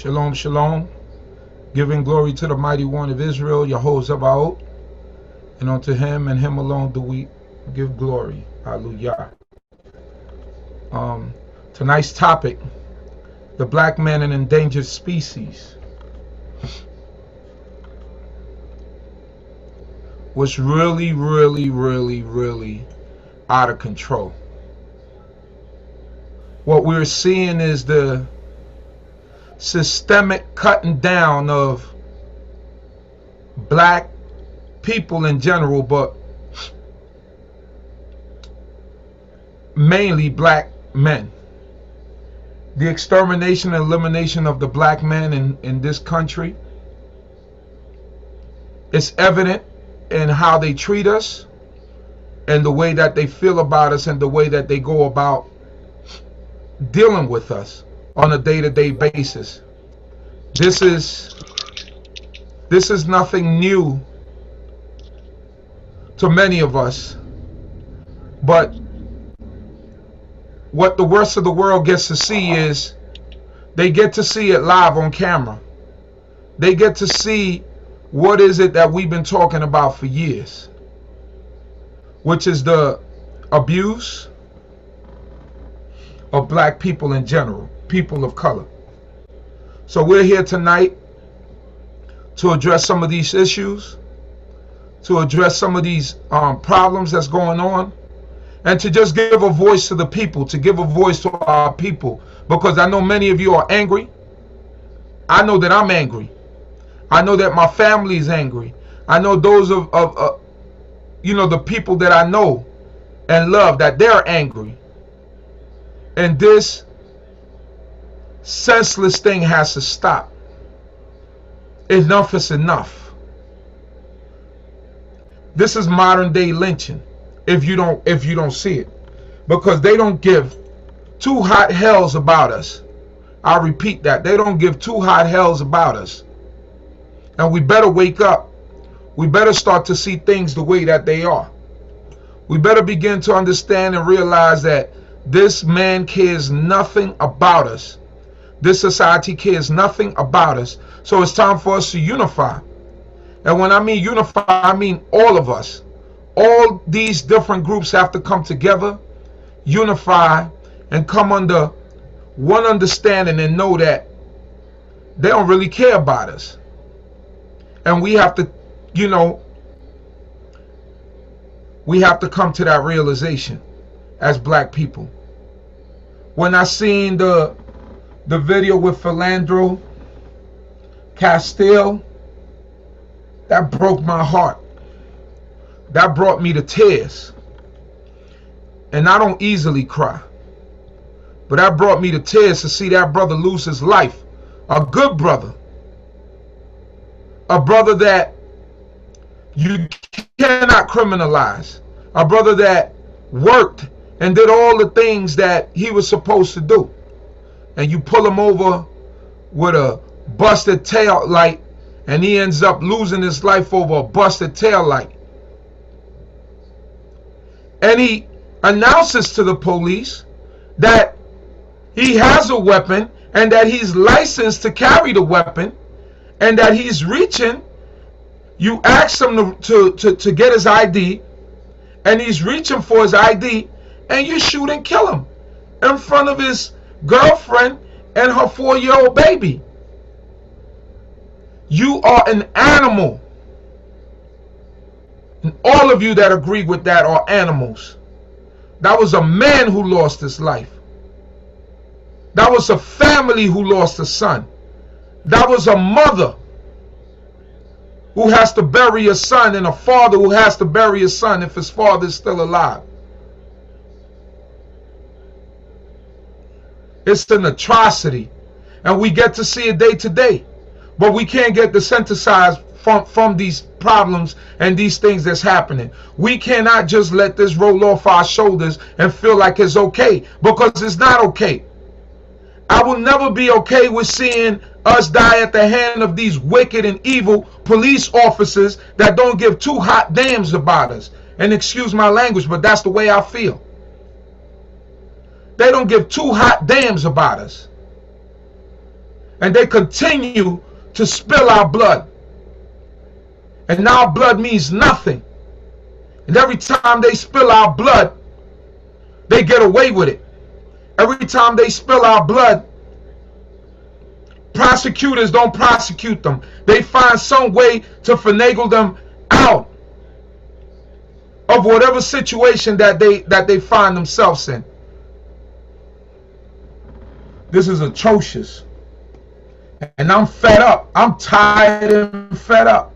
Shalom, shalom. Giving glory to the mighty one of Israel, Yehudah, and unto him and him alone do we give glory. Hallelujah. Tonight's topic, the black man and endangered species. Was really out of control. What we're seeing is the systemic cutting down of black people in general, but mainly black men. The extermination and elimination of the black man in this country is evident in how they treat us and the way that they feel about us and the way that they go about dealing with us on a day-to-day basis. This is nothing new to many of us, but what the rest of the world gets to see is they get to see it live on camera. They get to see what is it that we've been talking about for years, which is the abuse of black people in general, people of color. So we're here tonight to address some of these issues, to address some of these problems that's going on, and to just give a voice to the people, to give a voice to our people, because I know many of you are angry. I know that I'm angry. I know that my family is angry. I know those of the people that I know and love, that they're angry. And this senseless thing has to stop. Enough is enough. This is modern day lynching, if you don't see it, because they don't give two hot hells about us. I repeat that. They don't give two hot hells about us. And we better wake up. We better start to see things the way that they are. We better begin to understand and realize that this man cares nothing about us. This society cares nothing about us. So it's time for us to unify. And when I mean unify, I mean all of us. All these different groups have to come together, unify, and come under one understanding and know that they don't really care about us. And we have to, we have to come to that realization as black people. When I seen the video with Philandro Castile, that broke my heart. That brought me to tears. And I don't easily cry, but that brought me to tears to see that brother lose his life. A good brother. A brother that you cannot criminalize. A brother that worked and did all the things that he was supposed to do. And you pull him over with a busted tail light, and he ends up losing his life over a busted tail light. And he announces to the police that he has a weapon and that he's licensed to carry the weapon and that he's reaching. You ask him to get his ID, and he's reaching for his ID, and you shoot and kill him in front of his girlfriend and her 4-year-old baby. You are an animal. And all of you that agree with that are animals. That was a man who lost his life. That was a family who lost a son. That was a mother who has to bury a son, and a father who has to bury his son if his father is still alive. It's an atrocity, and we get to see it day to day, but we can't get desensitized from these problems and these things that's happening. We cannot just let this roll off our shoulders and feel like it's okay, because it's not okay. I will never be okay with seeing us die at the hand of these wicked and evil police officers that don't give two hot damns about us. And excuse my language, but that's the way I feel. They don't give two hot damns about us. And they continue to spill our blood. And now blood means nothing. And every time they spill our blood, they get away with it. Every time they spill our blood, prosecutors don't prosecute them. They find some way to finagle them out of whatever situation that they find themselves in. This is atrocious. And I'm fed up. I'm tired and fed up.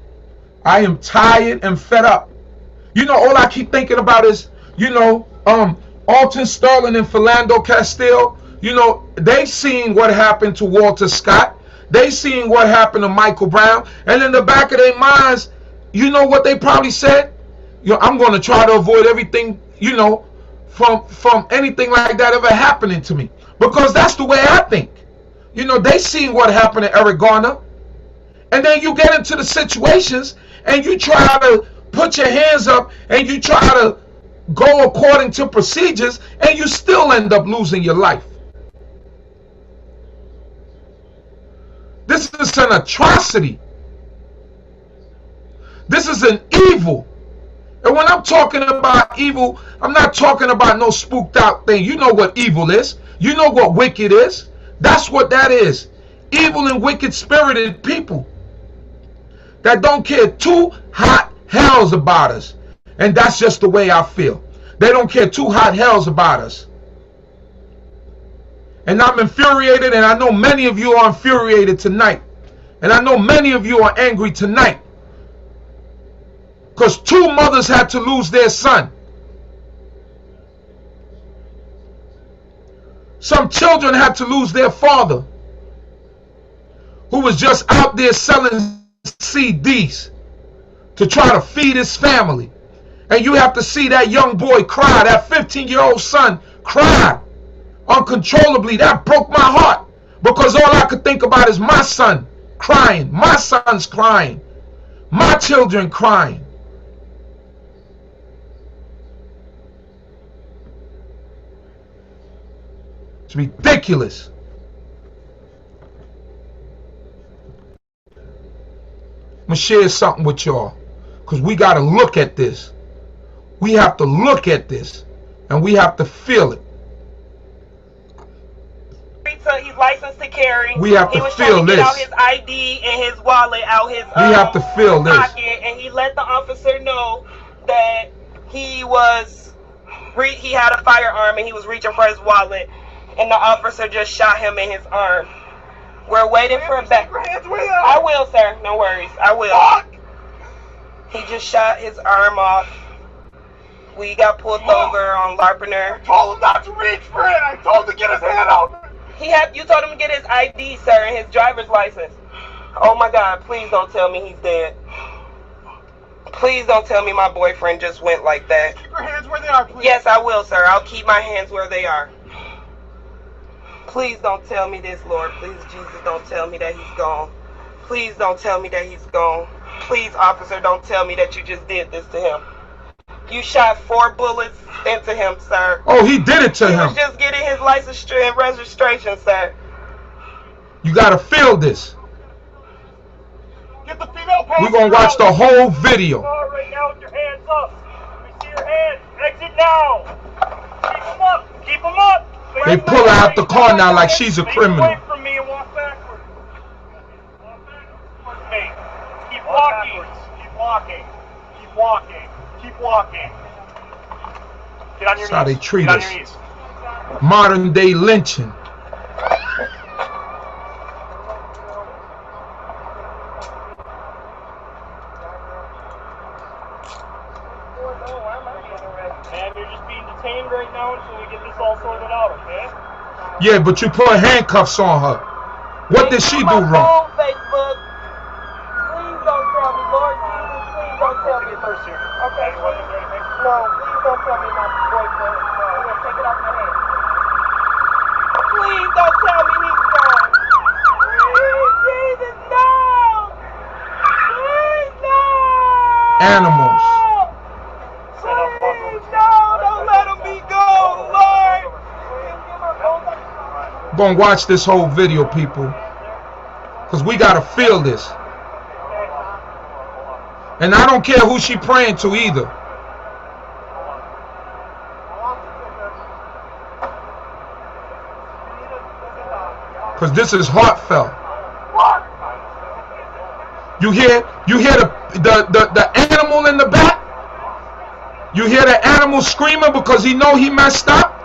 I am tired and fed up. You know, all I keep thinking about is, you know, Alton Sterling and Philando Castile. You know, they seen what happened to Walter Scott. They seen what happened to Michael Brown. And in the back of their minds, you know what they probably said? You know, I'm going to try to avoid everything, you know, from anything like that ever happening to me. Because that's the way I think. You know, they seen what happened to Eric Garner. And then you get into the situations and you try to put your hands up and you try to go according to procedures and you still end up losing your life. This is an atrocity. This is an evil. And when I'm talking about evil, I'm not talking about no spooked out thing. You know what evil is. You know what wicked is. That's what that is. Evil and wicked spirited people that don't care two hot hells about us. And that's just the way I feel. They don't care two hot hells about us. And I'm infuriated, and I know many of you are infuriated tonight. And I know many of you are angry tonight. Because two mothers had to lose their son. Some children had to lose their father, who was just out there selling CDs to try to feed his family. And you have to see that young boy cry, that 15-year-old son cry uncontrollably. That broke my heart, because all I could think about is my son crying, my son's crying, my children crying. It's ridiculous. I'm gonna share something with y'all, because we got to look at this. We have to look at this, and we have to feel it. He's licensed to carry. We have to feel this. He was trying to get out his ID and his wallet out his we have to feel this. pocket, and he let the officer know that he had a firearm and he was reaching for his wallet, and the officer just shot him in his arm. We're waiting for a back. I will, sir. No worries. I will. He just shot his arm off. We got pulled over on Larpener. I told him not to reach for it. I told him to get his hand out. You told him to get his ID, sir, and his driver's license. Oh my God, please don't tell me he's dead. Please don't tell me my boyfriend just went like that. Keep your hands where they are, please. Yes, I will, sir. I'll keep my hands where they are. Please don't tell me this, Lord. Please, Jesus, don't tell me that he's gone. Please don't tell me that he's gone. Please, officer, don't tell me that you just did this to him. You shot 4 bullets into him, sir. Oh, he did it to him. He was just getting his license and registration, sir. You got to feel this. Get the female passenger. We're going to watch the whole video. Right now with your hands up. We see your hands. Exit now. Keep them up. Keep them up. They pull her out the car now like she's a criminal. Away from me and walk backwards. Walk backwards, me. Keep walking. Keep walking. Keep walking. Keep walking. Get on your knees. That's how they treat Get us. on your knees. Modern day lynching. Man, you're just being detained right now until we get this all sorted out, okay? Yeah, but you put handcuffs on her. What did she do wrong? Facebook. Please don't tell me, Lord Jesus. Please don't tell me. First here. Okay, Any weapons or anything? No, please don't tell me my boyfriend. No, I'm gonna take it off my hand. Please don't tell me he's gone. Please, Jesus, no. Please, no. Animals. Please, no. Don't let him be gone, Lord. We're going to watch this whole video, people. Because we got to feel this. And I don't care who she praying to either. Because this is heartfelt. You hear the animal in the back? You hear the animal screaming because he know he messed up?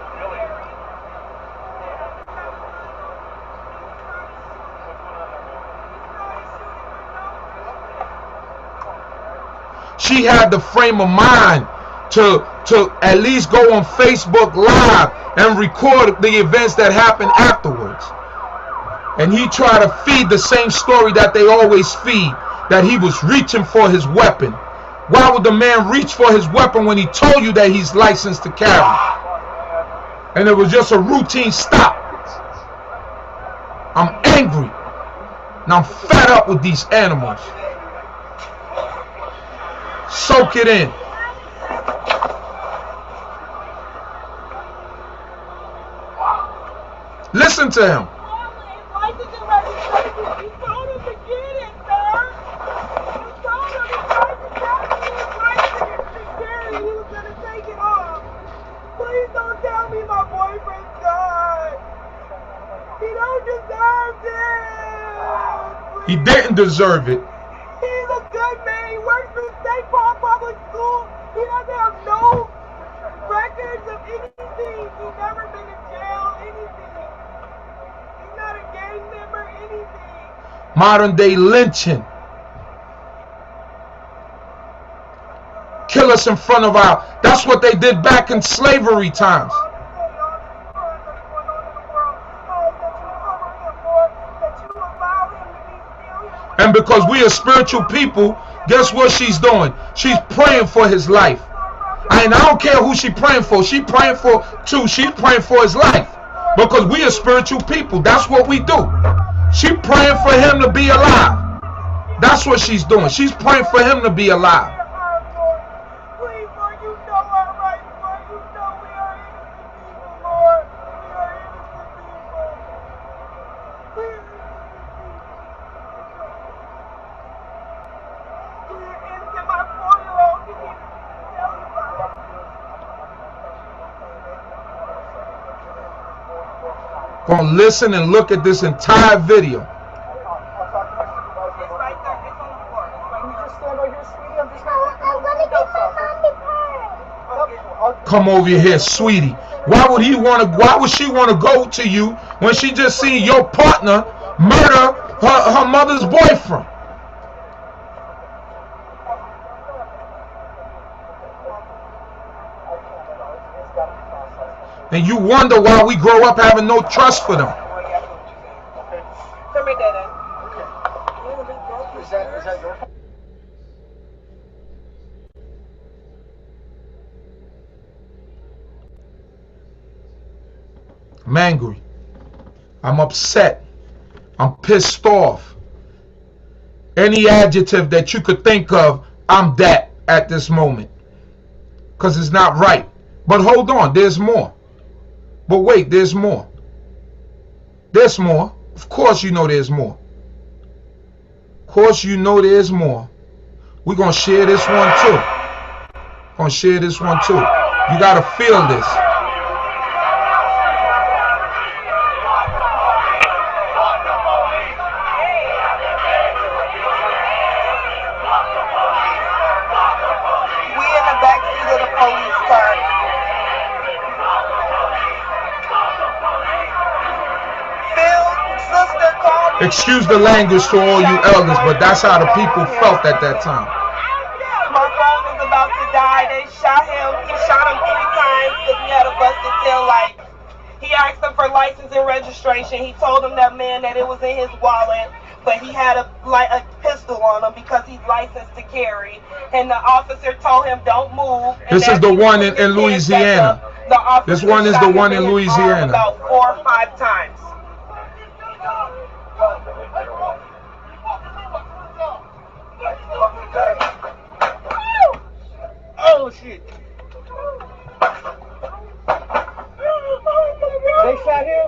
She had the frame of mind to at least go on Facebook Live and record the events that happened afterwards. And he tried to feed the same story that they always feed, that he was reaching for his weapon. Why would the man reach for his weapon when he told you that he's licensed to carry? And it was just a routine stop. I'm angry. And I'm fed up with these animals. Soak it in. Listen to him. He didn't deserve it. He's a good man. He works for State Farm Public School. He doesn't have no records of anything. He's never been in jail, anything. He's not a gang member, anything. Modern day lynching. Kill us in front of our... That's what they did back in slavery times. And because we are spiritual people, guess what she's doing? She's praying for his life. And I don't care who she's praying for. She's praying for too. She's praying for his life. Because we are spiritual people. That's what we do. She's praying for him to be alive. That's what she's doing. She's praying for him to be alive. Gonna listen and look at this entire video. Come over here, sweetie. Why would she want to go to you when she just seen your partner murder her mother's boyfriend? And you wonder why we grow up having no trust for them. I'm angry. I'm upset. I'm pissed off. Any adjective that you could think of, I'm that at this moment. Because it's not right. But hold on, there's more. But wait, there's more. There's more. Of course you know there's more. Of course you know there's more. We're going to share this one too. Going to share this one too. You got to feel this. We in the backseat of the police car. Excuse the language to all you elders, but that's how the people felt at that time. My phone was about to die. They shot him. He shot him 3 times because he had a busted tail light. He asked him for license and registration. He told him that man that it was in his wallet, but he had a pistol on him because he's licensed to carry. And the officer told him, "Don't move." This is the one in Louisiana. This one is the one in Louisiana. About 4 or 5 times. Oh shit! They shot him?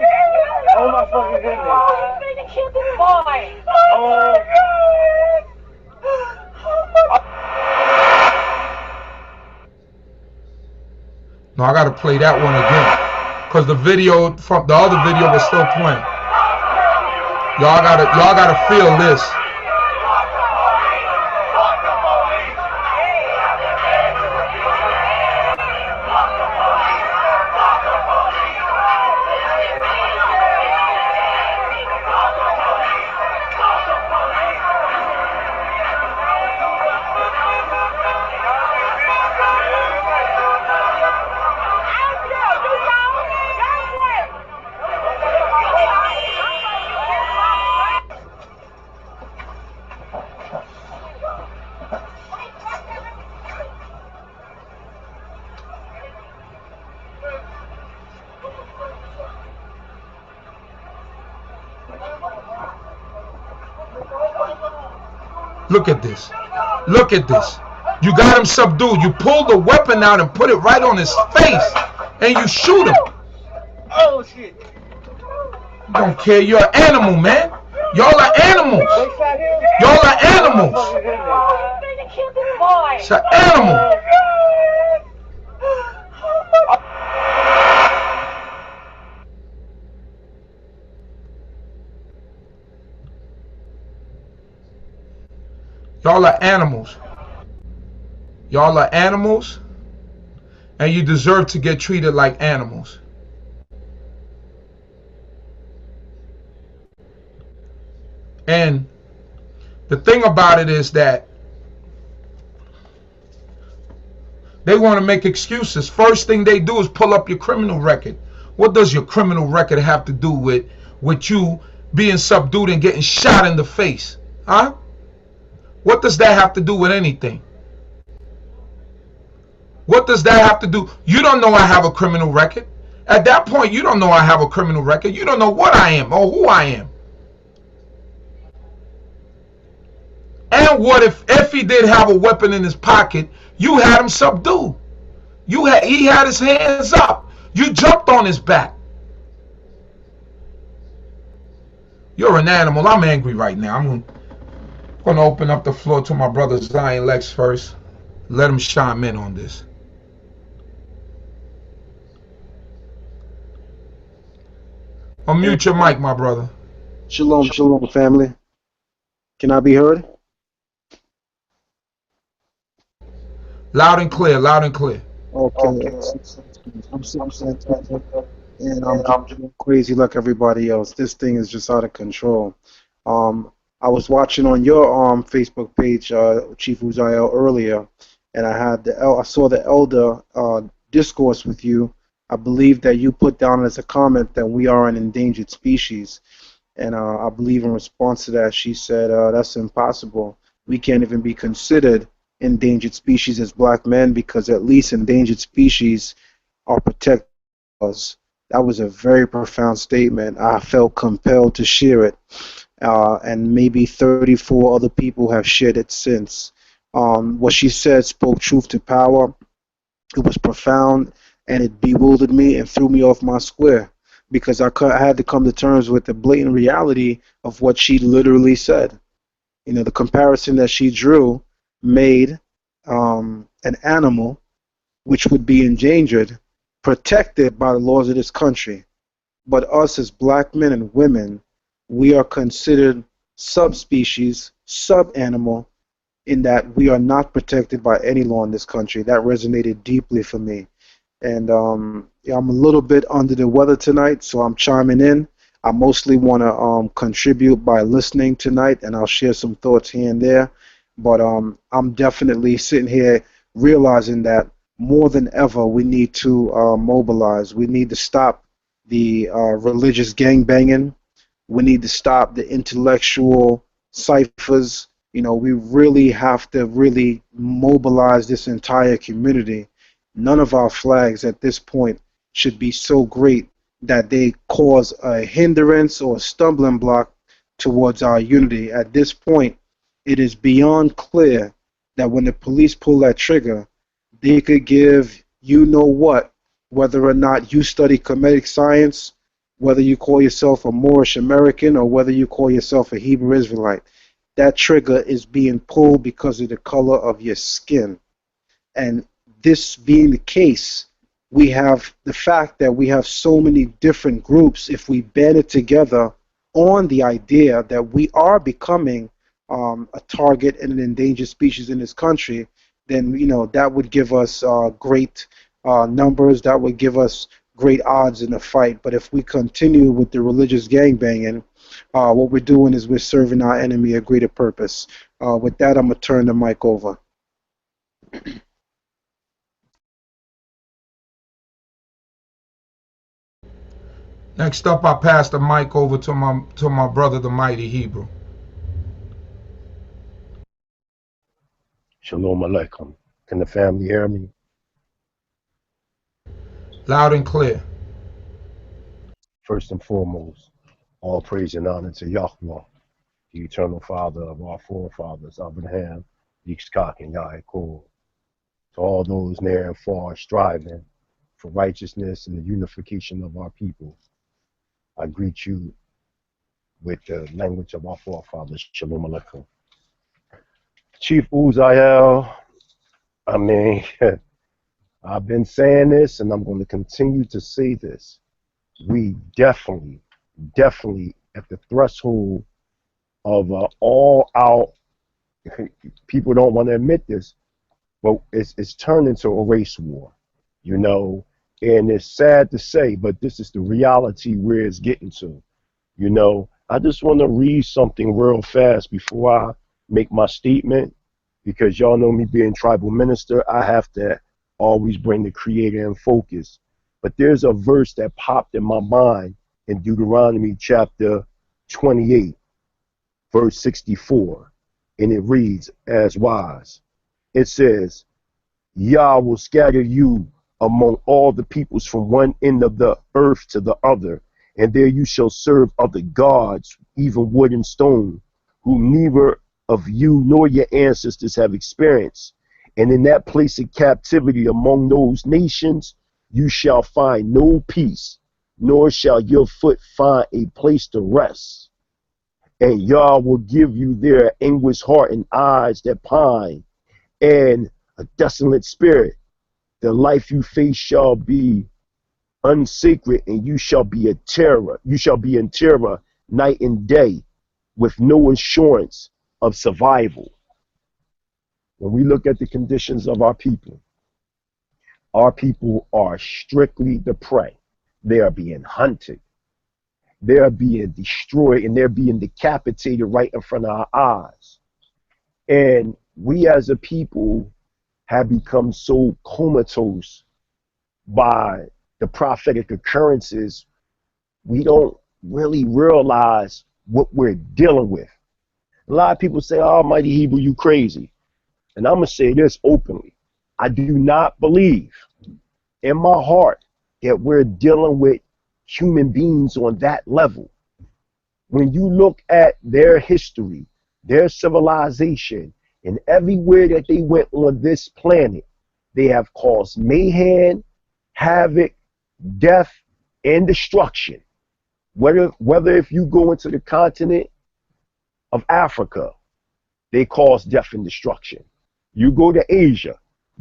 Oh my fucking goodness! Oh No, I gotta play that one again, cause the video from the other video was still playing. Y'all gotta feel this. Look at this. Look at this. You got him subdued. You pull the weapon out and put it right on his face, and you shoot him. Oh shit! You don't care. You're an animal, man. Y'all are animals. Y'all are animals. It's an animal. Y'all are animals. Y'all are animals, and you deserve to get treated like animals. And the thing about it is that they want to make excuses. First thing they do is pull up your criminal record. What does your criminal record have to do with you being subdued and getting shot in the face? Huh? What does that have to do with anything? What does that have to do? You don't know I have a criminal record. At that point, you don't know I have a criminal record. You don't know what I am or who I am. And what if he did have a weapon in his pocket, you had him subdued. He had his hands up. You jumped on his back. You're an animal. I'm angry right now. I'm going to open up the floor to my brother Zion Lex first. Let him chime in on this. Unmute your mic, my brother. Shalom, shalom, family. Can I be heard? Loud and clear, loud and clear. Okay. I'm and I'm crazy like everybody else. This thing is just out of control. I was watching on your Facebook page, Chief Uzziel, earlier, and I saw the elder discourse with you. I believe that you put down as a comment that we are an endangered species, and I believe in response to that, she said that's impossible. We can't even be considered endangered species as black men because at least endangered species are protected. That was a very profound statement. I felt compelled to share it, and maybe 34 other people have shared it since. What she said spoke truth to power. It was profound, and it bewildered me and threw me off my square because I had to come to terms with the blatant reality of what she literally said. You know, the comparison that she drew made an animal which would be endangered protected by the laws of this country, but us as black men and women, we are considered subspecies, sub-animal, in that we are not protected by any law in this country. That resonated deeply for me. And yeah, I'm a little bit under the weather tonight, so I'm chiming in. I mostly want to contribute by listening tonight, and I'll share some thoughts here and there. But I'm definitely sitting here realizing that more than ever we need to mobilize. We need to stop the religious gangbanging. We need to stop the intellectual ciphers. You know, we really have to really mobilize this entire community. None of our flags at this point should be so great that they cause a hindrance or a stumbling block towards our unity. At this point, it is beyond clear that when the police pull that trigger, they could give you know what, whether or not you study comedic science, whether you call yourself a Moorish American or whether you call yourself a Hebrew Israelite. That trigger is being pulled because of the color of your skin. And this being the case, we have the fact that we have so many different groups. If we banded together on the idea that we are becoming a target and an endangered species in this country, then that would give us great numbers. That would give us great odds in the fight. But if we continue with the religious gangbanging, what we're doing is we're serving our enemy a greater purpose. With that, I'm gonna turn the mic over. Next up, I pass the mic over to my brother, the mighty Hebrew. Shalom Aleichem. Can the family hear me? Loud and clear. First and foremost, all praise and honor to Yahweh, the eternal father of our forefathers, Abraham, Yitzchak, and Yaakov. To all those near and far striving for righteousness and the unification of our people, I greet you with the language of our forefathers. Shalom Aleichem. Chief Uziel, I mean, I've been saying this and I'm going to continue to say this. We definitely at the threshold of all out, people don't want to admit this, but it's turned into a race war, and it's sad to say, but this is the reality where it's getting to. I just want to read something real fast before I make my statement, because y'all know me being tribal minister, I have to always bring the creator in focus. But there's a verse that popped in my mind in Deuteronomy chapter 28, verse 64, and it reads as wise. It says, Yah will scatter you among all the peoples from one end of the earth to the other, and there you shall serve other gods, even wood and stone, whom neither of you nor your ancestors have experienced. And in that place of captivity among those nations, you shall find no peace, nor shall your foot find a place to rest. And Yah will give you there anguished heart and eyes that pine, and a desolate spirit. The life you face shall be unsacred, and you shall be a terror. You shall be in terror night and day, with no assurance of survival. When we look at the conditions of our people are strictly the prey. They are being hunted. They are being destroyed, and they're being decapitated right in front of our eyes. And we as a people have become so comatose by the prophetic occurrences, we don't really realize what we're dealing with. A lot of people say, oh, mighty Hebrew, you crazy. And I'm going to say this openly. I do not believe in my heart that we're dealing with human beings on that level. When you look at their history, their civilization, and everywhere that they went on this planet, they have caused mayhem, havoc, death, and destruction. Whether if you go into the continent of Africa, they cause death and destruction. You go to Asia,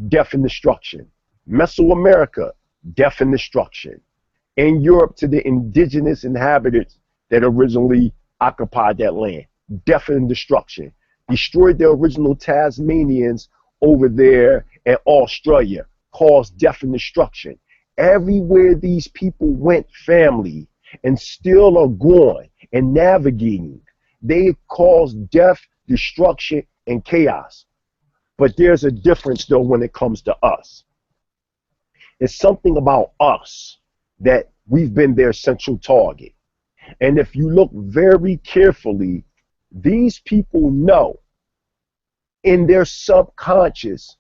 death and destruction. Mesoamerica, death and destruction. In Europe, to the indigenous inhabitants that originally occupied that land, death and destruction. Destroyed the original Tasmanians over there in Australia, caused death and destruction. Everywhere these people went, family, and still are going and navigating, they caused death, destruction, and chaos. But there's a difference though when it comes to us. It's something about us that we've been their central target. And if you look very carefully, these people know in their subconscious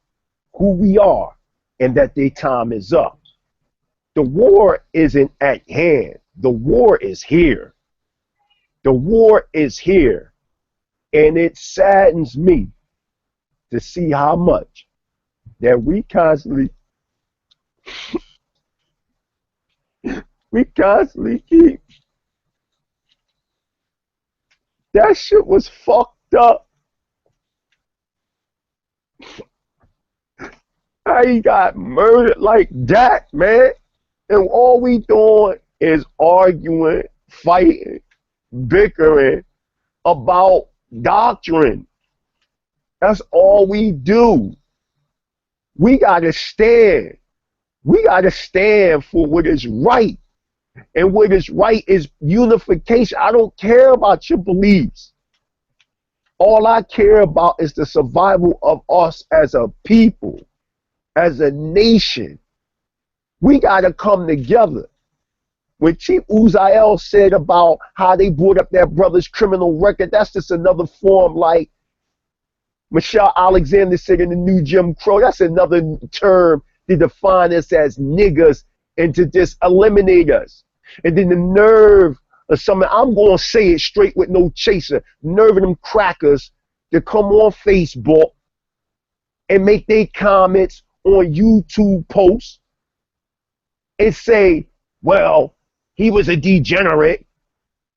who we are and that their time is up. The war isn't at hand. The war is here. The war is here. And it saddens me to see how much that we constantly We constantly keep. That shit was fucked up. How he got murdered like that, man. And all we doing is arguing, fighting, bickering about doctrine. That's all we do. We gotta stand. We gotta stand for what is right. And what is right is unification. I don't care about your beliefs. All I care about is the survival of us as a people, as a nation. We got to come together. When Chief Uziel said about how they brought up their brother's criminal record, that's just another form, like Michelle Alexander said in the new Jim Crow, that's another term to define us as niggers and to just eliminate us. And then the nerve of some, I'm going to say it straight with no chaser, nerve of them crackers to come on Facebook and make their comments on YouTube posts and say, well, he was a degenerate.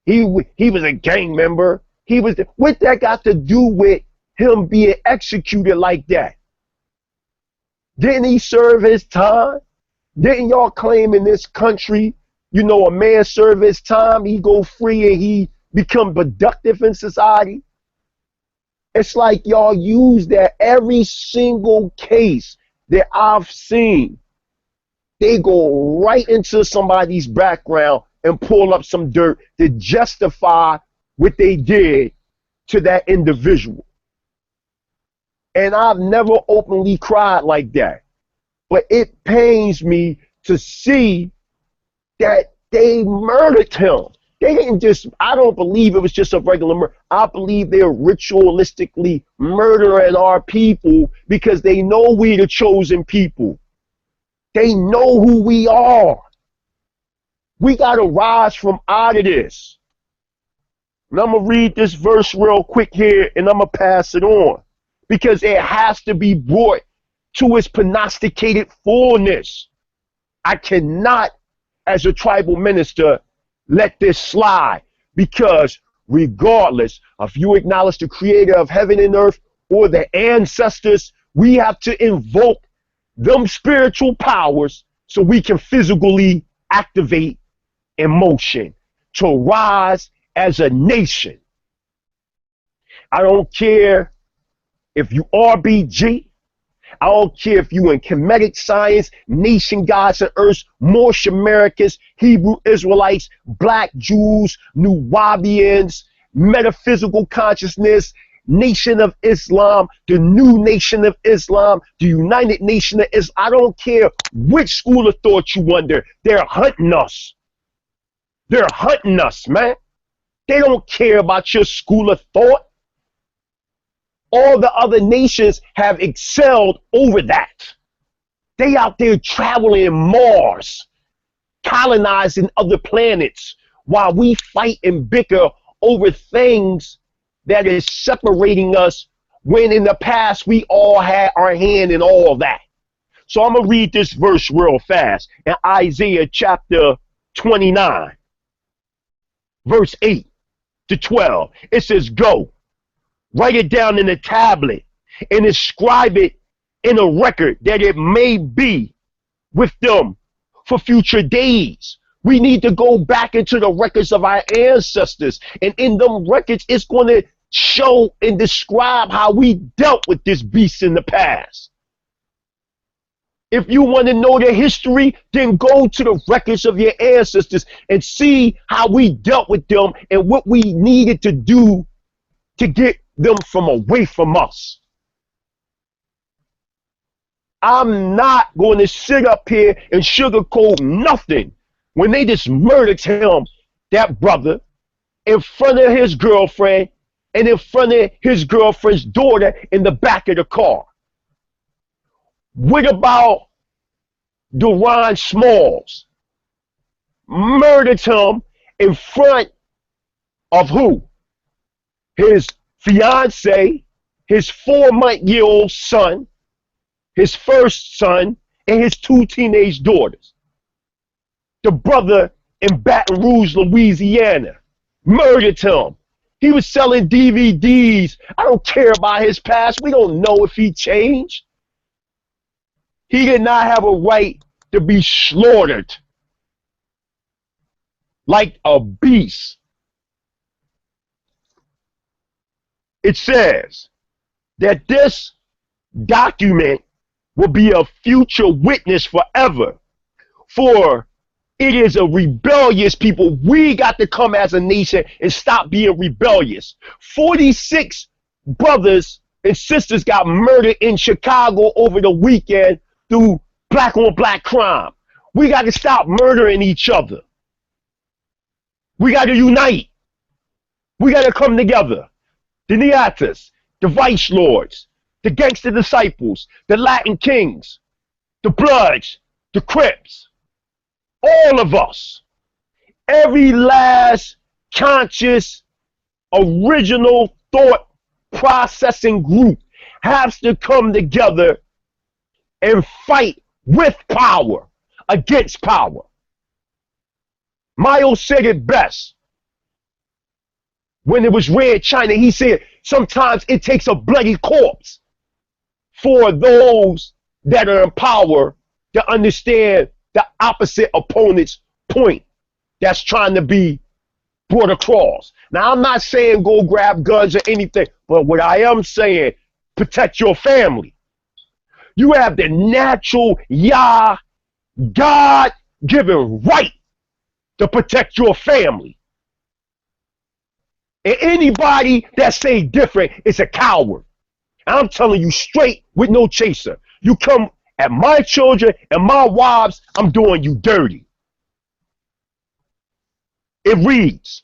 He was a gang member. What that got to do with him being executed like that? Didn't he serve his time? Didn't y'all claim in this country, you know, a man serve his time, he go free and he become productive in society? It's like y'all use that every single case that I've seen. They go right into somebody's background and pull up some dirt to justify what they did to that individual. And I've never openly cried like that. But it pains me to see that they murdered him. They didn't just, I don't believe it was just a regular murder. I believe they're ritualistically murdering our people because they know we're the chosen people. They know who we are. We got to rise from out of this. And I'm going to read this verse real quick here and I'm going to pass it on because it has to be brought to its prognosticated fullness. I cannot, as a tribal minister, let this slide because regardless of you acknowledge the creator of heaven and earth or the ancestors, we have to invoke them spiritual powers so we can physically activate emotion to rise as a nation. I don't care if you RBG. I don't care if you in Kemetic science, nation gods and earths, Moorish Americans, Hebrew Israelites, Black Jews, Nuwabians, metaphysical consciousness, Nation of Islam, the new Nation of Islam, the United Nation of Islam. I don't care which school of thought you under. They're hunting us. They're hunting us, man. They don't care about your school of thought. All the other nations have excelled over that. They out there traveling Mars, colonizing other planets, while we fight and bicker over things that is separating us when in the past we all had our hand in all that. So I'm going to read this verse real fast in Isaiah chapter 29, verse 8 to 12. It says, go. Write it down in a tablet and inscribe it in a record that it may be with them for future days. We need to go back into the records of our ancestors. And in them records, it's going to show and describe how we dealt with this beast in the past. If you want to know the history, then go to the records of your ancestors and see how we dealt with them and what we needed to do to get them from away from us. I'm not going to sit up here and sugarcoat nothing when they just murdered him, that brother, in front of his girlfriend and in front of his girlfriend's daughter in the back of the car. What about Deron Smalls? Murdered him in front of who? His fiance, his 4-month-old son, his first son, and his 2 teenage daughters. The brother in Baton Rouge, Louisiana. Murdered him. He was selling DVDs. I don't care about his past. We don't know if he changed. He did not have a right to be slaughtered like a beast. It says that this document will be a future witness forever, for it is a rebellious people. We got to come as a nation and stop being rebellious. 46 brothers and sisters got murdered in Chicago over the weekend through black on black crime. We got to stop murdering each other. We got to unite. We got to come together. The Neatas, the Vice Lords, the Gangster Disciples, the Latin Kings, the Bloods, the Crips, all of us, every last conscious, original thought processing group has to come together and fight with power against power. Miles said it best when it was Red China. He said sometimes it takes a bloody corpse for those that are in power to understand the opposite opponent's point that's trying to be brought across. Now, I'm not saying go grab guns or anything, but what I am saying, protect your family. You have the natural God-given right to protect your family. And anybody that say different is a coward. I'm telling you straight with no chaser. You come at my children and my wives, I'm doing you dirty. It reads,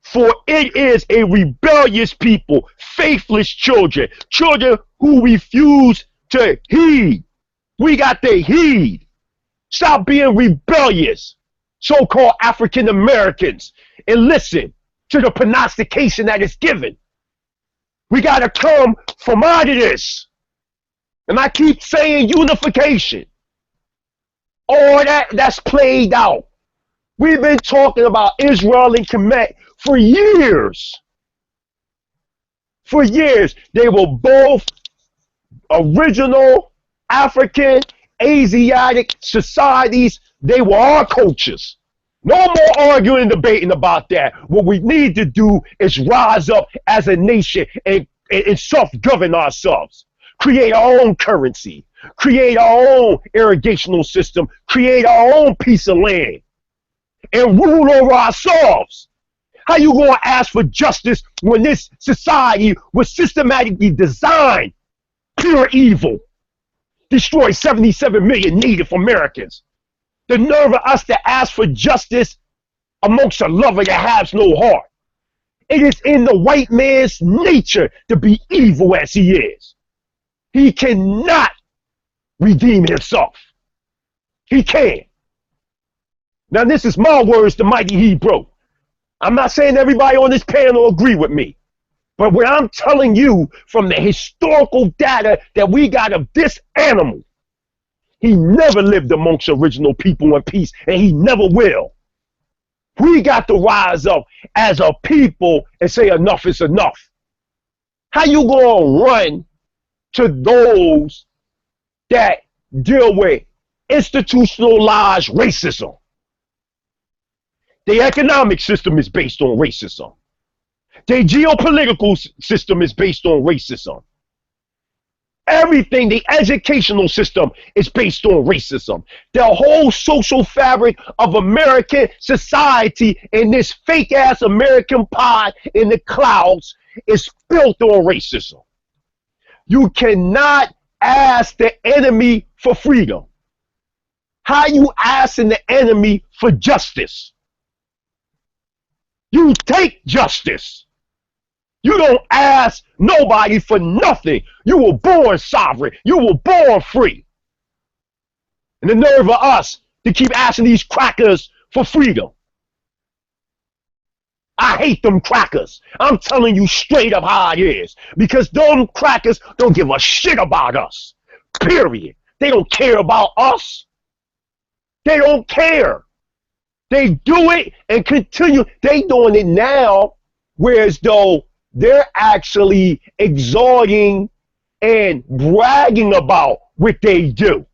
for it is a rebellious people, faithless children, children who refuse to heed. We got to heed. Stop being rebellious, so-called African Americans, and listen to the prognostication that is given. We got to come from out of this. And I keep saying unification. All that's played out. We've been talking about Israel and Kemet for years. For years. They were both original African, Asiatic societies. They were our cultures. No more arguing and debating about that. What we need to do is rise up as a nation and self-govern ourselves. Create our own currency. Create our own irrigational system. Create our own piece of land. And rule over ourselves. How you going to ask for justice when this society was systematically designed pure evil? Destroy 77 million Native Americans. The nerve of us to ask for justice amongst a lover that has no heart. It is in the white man's nature to be evil as he is. He cannot redeem himself. He can't. Now this is my words, the mighty Hebrew. I'm not saying everybody on this panel agree with me. But what I'm telling you from the historical data that we got of this animal, he never lived amongst original people in peace, and he never will. We got to rise up as a people and say enough is enough. How you going to run to those that deal with institutionalized racism? The economic system is based on racism. The geopolitical system is based on racism. Everything, the educational system is based on racism. The whole social fabric of American society and this fake ass American pie in the clouds is built on racism. You cannot ask the enemy for freedom. How you asking the enemy for justice? You take justice. You don't ask nobody for nothing. You were born sovereign. You were born free. And the nerve of us to keep asking these crackers for freedom. I hate them crackers. I'm telling you straight up how it is. Because them crackers don't give a shit about us. Period. They don't care about us. They don't care. They do it and continue. They doing it now, whereas though they're actually exalting and bragging about what they do.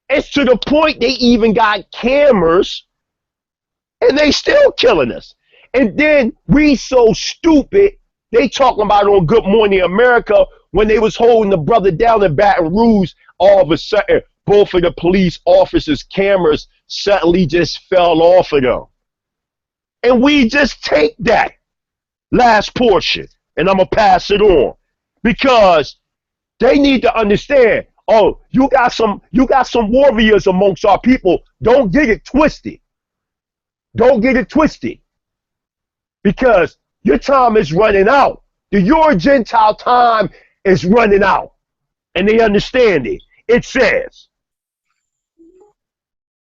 It's to the point they even got cameras and they still killing us. And then we so stupid, they talking about on Good Morning America when they was holding the brother down in Baton Rouge, all of a sudden, both of the police officers' cameras suddenly just fell off of them. And we just take that last portion, and I'm going to pass it on. Because they need to understand, oh, you got some warriors amongst our people. Don't get it twisted. Don't get it twisted. Because your time is running out. Your Gentile time is running out. And they understand it. It says,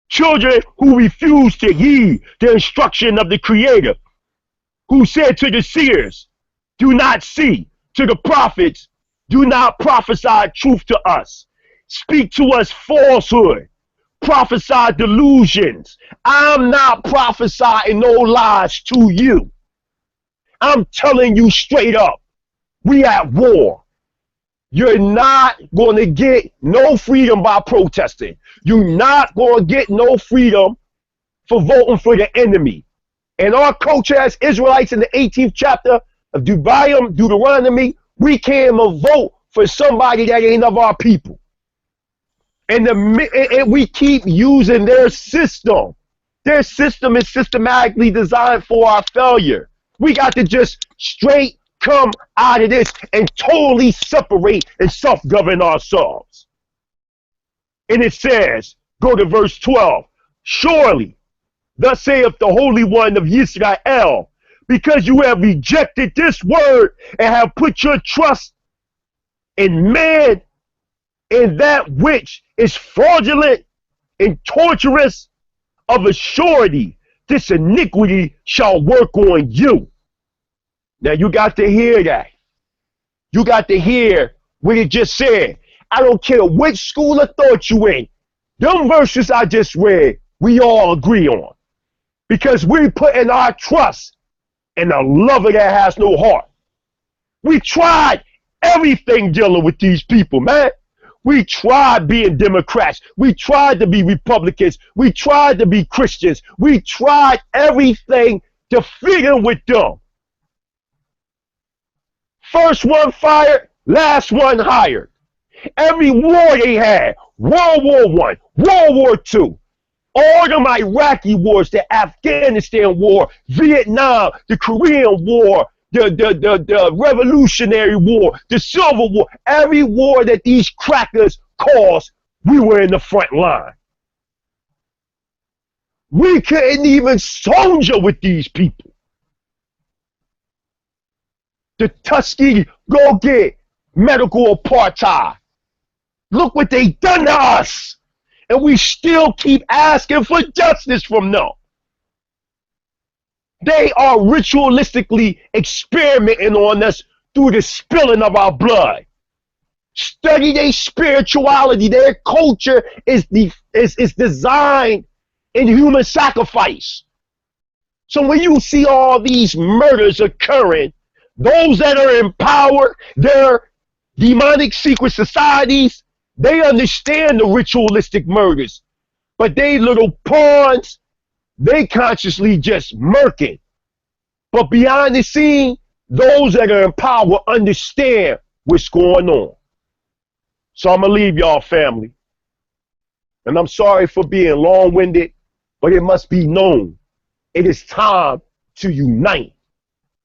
children who refuse to heed the instruction of the Creator, who said to the seers, do not see, to the prophets, do not prophesy truth to us. Speak to us falsehood. Prophesy delusions. I'm not prophesying no lies to you. I'm telling you straight up, we at war. You're not going to get no freedom by protesting. You're not going to get no freedom for voting for the enemy. And our culture as Israelites in the 18th chapter of Deuteronomy, we can't even vote for somebody that ain't of our people. And we keep using their system. Their system is systematically designed for our failure. We got to just straight come out of this and totally separate and self-govern ourselves. And it says, go to verse 12. Surely, thus saith the Holy One of Israel, because you have rejected this word and have put your trust in man, in that which is fraudulent and torturous, of a surety this iniquity shall work on you. Now you got to hear that. You got to hear what it just said. I don't care which school of thought you in. Them verses I just read, we all agree on. Because we put in our trust in a lover that has no heart. We tried everything dealing with these people, man. We tried being Democrats. We tried to be Republicans. We tried to be Christians. We tried everything to fit in with them. First one fired, last one hired. Every war they had, World War I, World War II, all them Iraqi wars, the Afghanistan war, Vietnam, the Korean War, the Revolutionary War, the Civil War, every war that these crackers caused, we were in the front line. We couldn't even soldier with these people. The Tuskegee, go get medical apartheid. Look what they done to us. And we still keep asking for justice from them. They are ritualistically experimenting on us through the spilling of our blood. Study their spirituality. Their culture is designed in human sacrifice. So when you see all these murders occurring, those that are in power, their demonic secret societies, they understand the ritualistic murders. But they little pawns, they consciously just murking. But behind the scene, those that are in power understand what's going on. So I'm going to leave y'all, family. And I'm sorry for being long-winded, but it must be known. It is time to unite.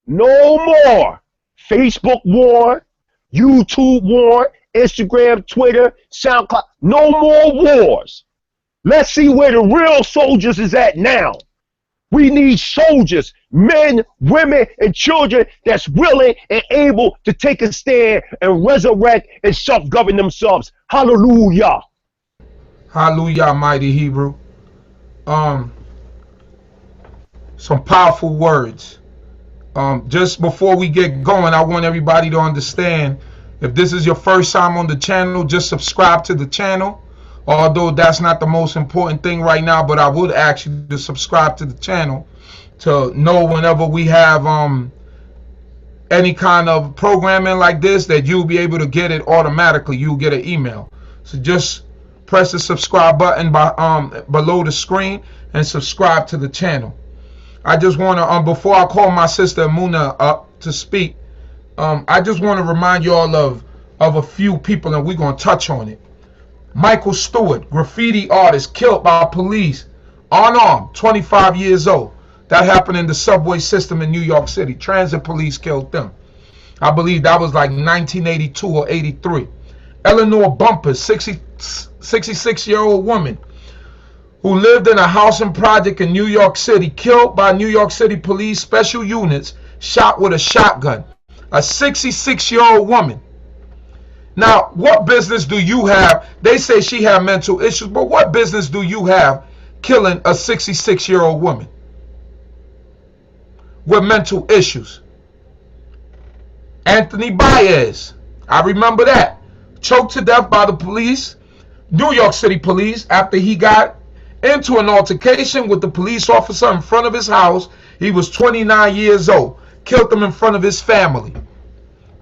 No more Facebook war, YouTube war, Instagram, Twitter, SoundCloud. No more wars. Let's see where the real soldiers is at now. We need soldiers, men, women, and children that's willing and able to take a stand and resurrect and self-govern themselves. Hallelujah. Hallelujah, mighty Hebrew. Some powerful words. Just before we get going, I want everybody to understand, if this is your first time on the channel, just subscribe to the channel. although that's not the most important thing right now, but I would ask you to subscribe to the channel to know whenever we have any kind of programming like this, that you'll be able to get it automatically. You'll get an email. So just press the subscribe button below the screen and subscribe to the channel. I just want to, before I call my sister Muna up to speak, I just want to remind you all of a few people, and we're going to touch on it. Michael Stewart, graffiti artist, killed by police, unarmed, 25 years old. That happened in the subway system in New York City. Transit police killed them. I believe that was like 1982 or 83. Eleanor Bumpers, 66-year-old woman who lived in a housing project in New York City, killed by New York City police special units, shot with a shotgun. A 66-year-old woman. Now, what business do you have? They say she had mental issues, but what business do you have killing a 66-year-old woman with mental issues? Anthony Baez, I remember that. Choked to death by the police, New York City police, after he got into an altercation with the police officer in front of his house. He was 29 years old. Killed him in front of his family.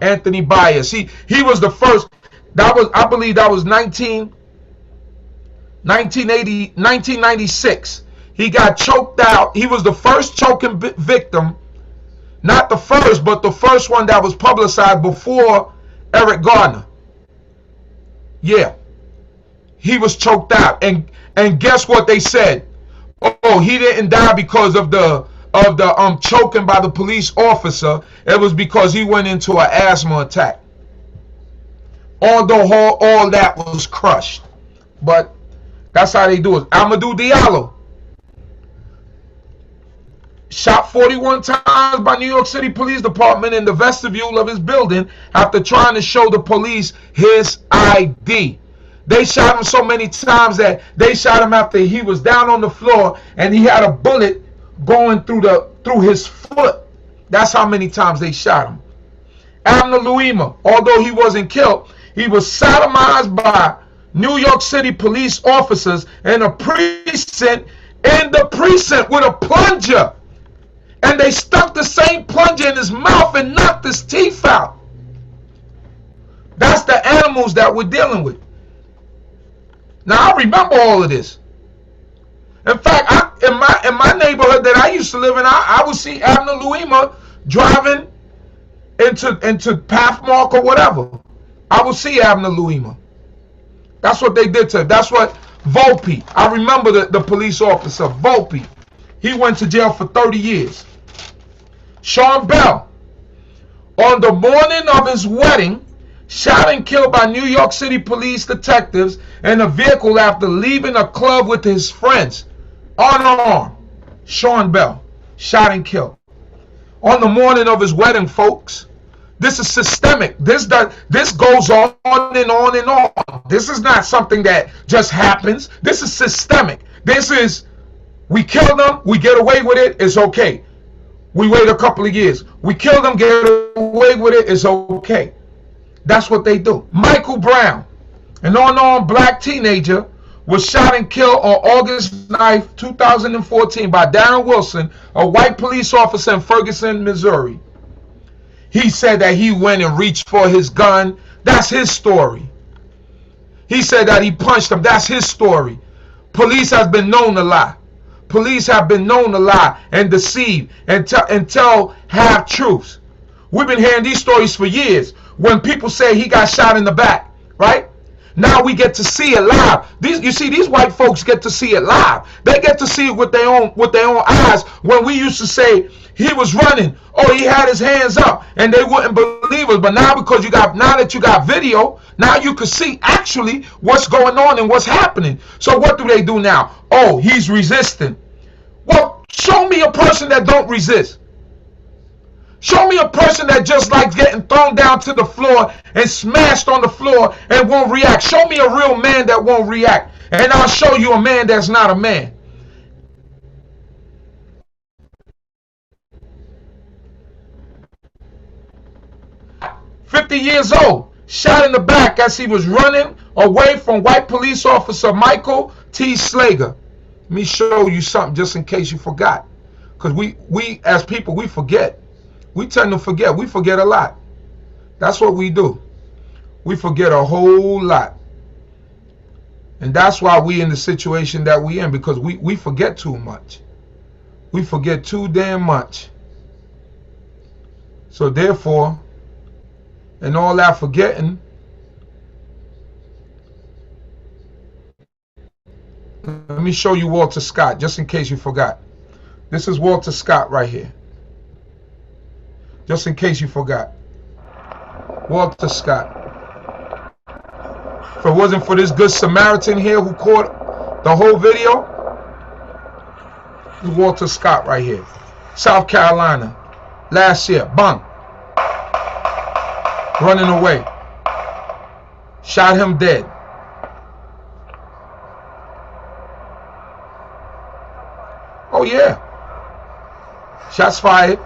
Anthony Baez. He was the first. That was, I believe that was 1996. He got choked out. He was the first choking victim. Not the first, but the first one that was publicized before Eric Garner. Yeah. He was choked out. And guess what they said? Oh, he didn't die because of the choking by the police officer. It was because he went into an asthma attack. Although all that was crushed. But that's how they do it. Amadou Diallo, shot 41 times by New York City Police Department in the vestibule of his building after trying to show the police his ID. They shot him so many times that they shot him after he was down on the floor and he had a bullet going through his foot. That's how many times they shot him. Abner Louima, although he wasn't killed, he was sodomized by New York City police officers in a precinct with a plunger. And they stuck the same plunger in his mouth and knocked his teeth out. That's the animals that we're dealing with. Now, I remember all of this. In fact, in my neighborhood that I used to live in, I would see Abner Louima driving into Pathmark or whatever. I would see Abner Louima. That's what they did to him. That's what Volpe. I remember the police officer, Volpe. He went to jail for 30 years. Sean Bell, on the morning of his wedding, shot and killed by New York City police detectives in a vehicle after leaving a club with his friends. Unarmed. Sean Bell, shot and killed. On the morning of his wedding, folks. This is systemic. This goes on and on and on. This is not something that just happens. This is systemic. This is, we kill them, we get away with it, it's okay. We wait a couple of years. We kill them, get away with it, it's okay. That's what they do. Michael Brown, an unarmed black teenager, was shot and killed on August 9th, 2014 by Darren Wilson, a white police officer in Ferguson, Missouri. He said that he went and reached for his gun. That's his story. He said that he punched him. That's his story. Police has been known to lie. Police have been known to lie and deceive and tell half-truths. We've been hearing these stories for years. When people say he got shot in the back, right? Now we get to see it live. You see, these white folks get to see it live. They get to see it with their own eyes. When we used to say he was running, oh, he had his hands up, and they wouldn't believe us. But now, because now that you got video, now you can see actually what's going on and what's happening. So what do they do now? Oh, he's resisting. Well, show me a person that don't resist. Show me a person that just likes getting thrown down to the floor and smashed on the floor and won't react. Show me a real man that won't react, and I'll show you a man that's not a man. "50 years old, shot in the back as he was running away from white police officer Michael T. Slager. Let me show you something just in case you forgot. Because we as people, we forget. We tend to forget. We forget a lot. That's what we do. We forget a whole lot. And that's why we in the situation that we in, because we forget too much. We forget too damn much. So therefore, and all that forgetting, let me show you Walter Scott, just in case you forgot. This is Walter Scott right here. Just in case you forgot. Walter Scott. If it wasn't for this good Samaritan here who caught the whole video, this is Walter Scott right here. South Carolina. Last year. Bang. Running away. Shot him dead. Oh yeah. Shots fired.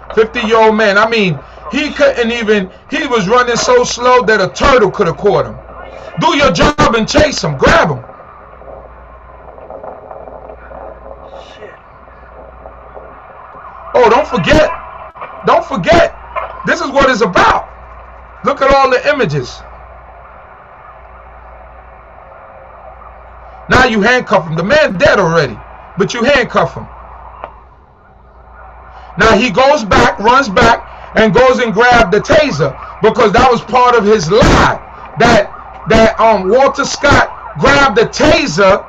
50-year-old man. I mean, he couldn't even, he was running so slow that a turtle could have caught him. Do your job and chase him. Grab him. Oh, don't forget. Don't forget. This is what it's about. Look at all the images. Now you handcuff him. The man dead already, but you handcuff him. Now he goes back, runs back, and goes and grabs the taser, because that was part of his lie. That Walter Scott grabbed the taser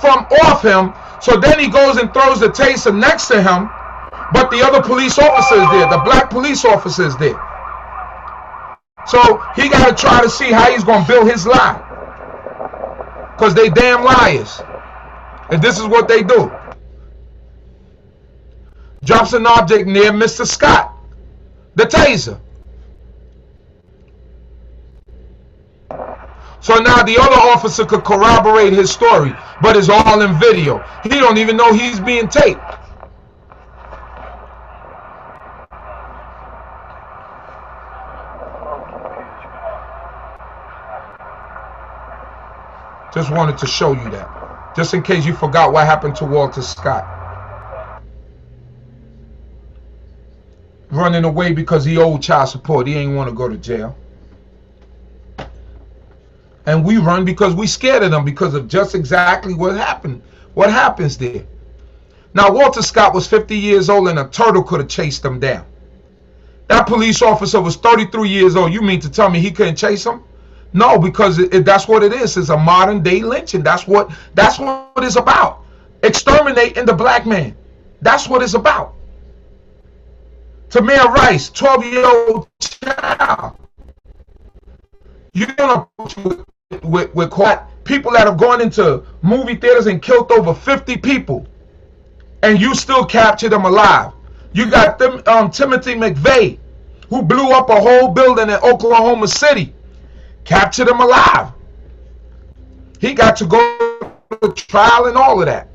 from off him. So then he goes and throws the taser next to him, but the other police officer is there, the black police officer is there. So he got to try to see how he's going to build his lie, because they damn liars, and this is what they do. Drops an object near Mr. Scott, the taser. So now the other officer could corroborate his story, but it's all in video. He don't even know he's being taped. Just wanted to show you that, just in case you forgot what happened to Walter Scott. Running away because he owed child support. He ain't want to go to jail. And we run because we scared of them, because of just exactly what happened. What happens there. Now Walter Scott was 50 years old and a turtle could have chased him down. That police officer was 33 years old. You mean to tell me he couldn't chase him? No, because that's what it is. It's a modern day lynching. That's what it's about. Exterminating the black man. That's what it's about. Tamir Rice, 12-year-old child. You're gonna with people that have gone into movie theaters and killed over 50 people, and you still capture them alive. You got them, Timothy McVeigh, who blew up a whole building in Oklahoma City. Captured him alive. He got to go to trial and all of that.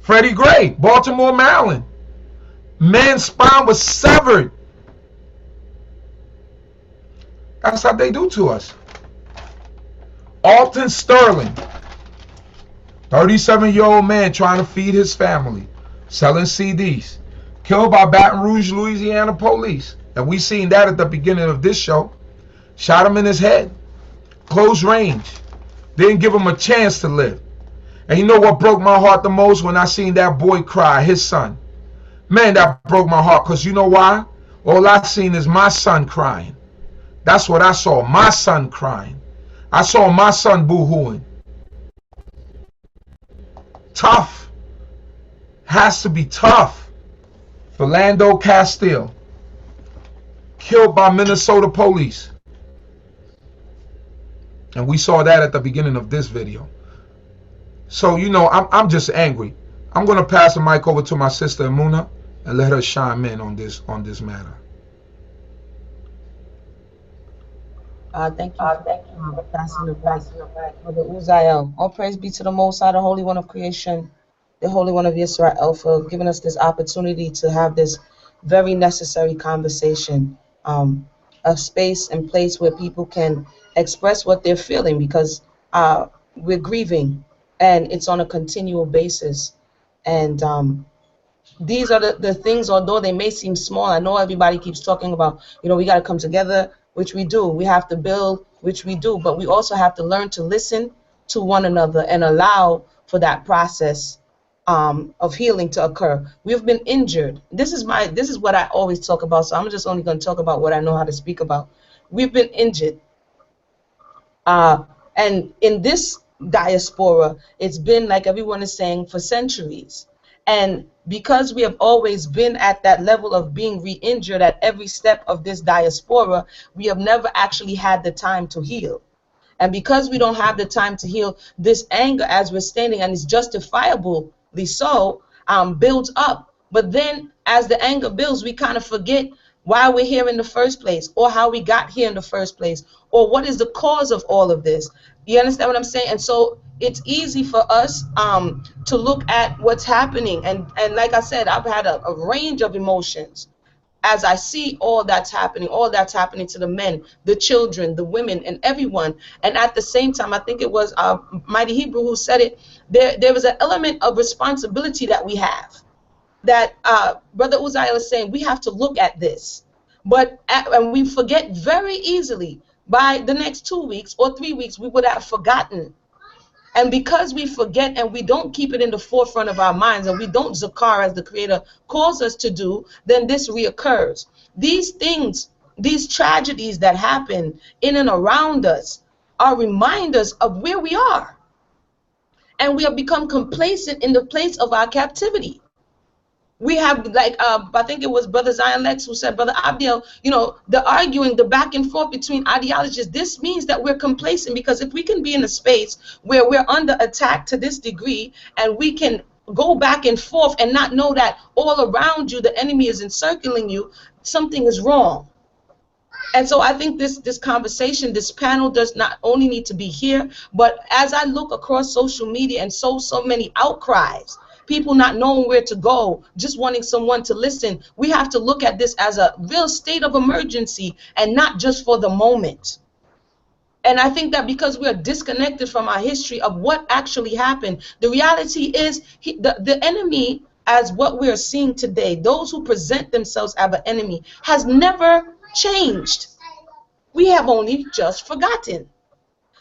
Freddie Gray, Baltimore, Maryland. Man's spine was severed. That's how they do to us. Alton Sterling, 37-year-old man trying to feed his family, selling CDs. Killed by Baton Rouge, Louisiana police. And we seen that at the beginning of this show. Shot him in his head. Close range. Didn't give him a chance to live. And you know what broke my heart the most? When I seen that boy cry, his son. Man, that broke my heart, because you know why? All I seen is my son crying. That's what I saw, my son crying. I saw my son boo-hooing. Tough. Has to be tough. Philando Castile, killed by Minnesota police. And we saw that at the beginning of this video. So, you know, I'm just angry. I'm going to pass the mic over to my sister Amuna and let her chime in on this matter. Thank you for passing the mic, Brother Uziel. All praise be to the Most High, the Holy One of Creation, the Holy One of Yisrael, for giving us this opportunity to have this very necessary conversation, a space and place where people can express what they're feeling, because we're grieving and it's on a continual basis. And these are the things, although they may seem small. I know everybody keeps talking about, we got to come together, which we do. We have to build, which we do. But we also have to learn to listen to one another and allow for that process of healing to occur. We've been injured. This is what I always talk about. So I'm just only going to talk about what I know how to speak about. We've been injured. And in this diaspora, it's been, like everyone is saying, for centuries. And because we have always been at that level of being re-injured at every step of this diaspora, we have never actually had the time to heal. And because we don't have the time to heal, this anger, as we're standing, and it's justifiably so, builds up. But then as the anger builds, we kind of forget why we're here in the first place, or how we got here in the first place, or what is the cause of all of this. You understand what I'm saying? And so it's easy for us to look at what's happening. And like I said, I've had a range of emotions as I see all that's happening to the men, the children, the women, and everyone. And at the same time, I think it was Mighty Hebrew who said it, there was an element of responsibility that we have, that Brother Uzziah is saying we have to look at this. And we forget very easily. By the next 2 weeks or 3 weeks, we would have forgotten. And because we forget and we don't keep it in the forefront of our minds, and we don't zakar as the Creator calls us to do, then this reoccurs. These things, these tragedies that happen in and around us are reminders of where we are. And we have become complacent in the place of our captivity. We have, like, I think it was Brother Zion Lex who said, Brother Abdiel, the arguing, the back and forth between ideologies, this means that we're complacent, because if we can be in a space where we're under attack to this degree, and we can go back and forth and not know that all around you the enemy is encircling you, something is wrong. And so I think this conversation, this panel, does not only need to be here, but as I look across social media and so many outcries, people not knowing where to go, just wanting someone to listen, we have to look at this as a real state of emergency and not just for the moment. And I think that because we are disconnected from our history of what actually happened, the reality is the enemy, as what we are seeing today, those who present themselves as an enemy, has never changed. We have only just forgotten.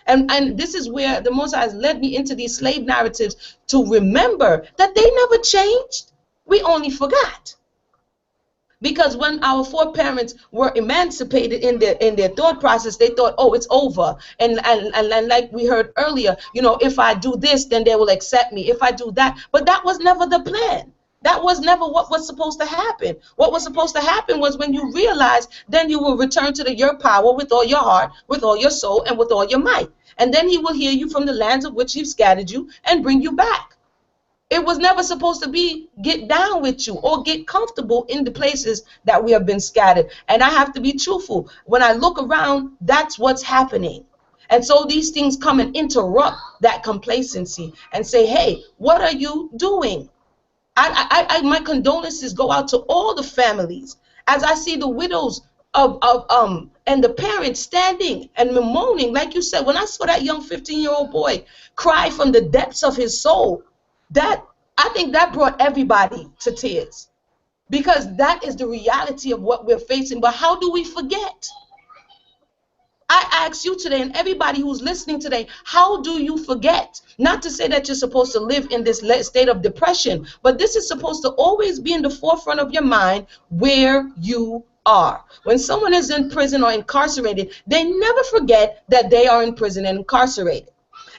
And this is where the Most High has led me into these slave narratives, to remember that they never changed. We only forgot. Because when our foreparents were emancipated in their thought process, they thought, oh, it's over. And like we heard earlier, if I do this, then they will accept me. If I do that. But that was never the plan. That was never what was supposed to happen. What was supposed to happen was, when you realize, then you will return to your power with all your heart, with all your soul, and with all your might. And then he will hear you from the lands of which he's scattered you and bring you back. It was never supposed to be get down with you or get comfortable in the places that we have been scattered. And I have to be truthful. When I look around, that's what's happening. And so these things come and interrupt that complacency and say, hey, what are you doing? My condolences go out to all the families as I see the widows and the parents standing and bemoaning. Like you said, when I saw that young 15-year-old boy cry from the depths of his soul, I think that brought everybody to tears, because that is the reality of what we're facing. But how do we forget? I ask you today, and everybody who's listening today, how do you forget? Not to say that you're supposed to live in this state of depression, but this is supposed to always be in the forefront of your mind, where you are. When someone is in prison or incarcerated, they never forget that they are in prison and incarcerated.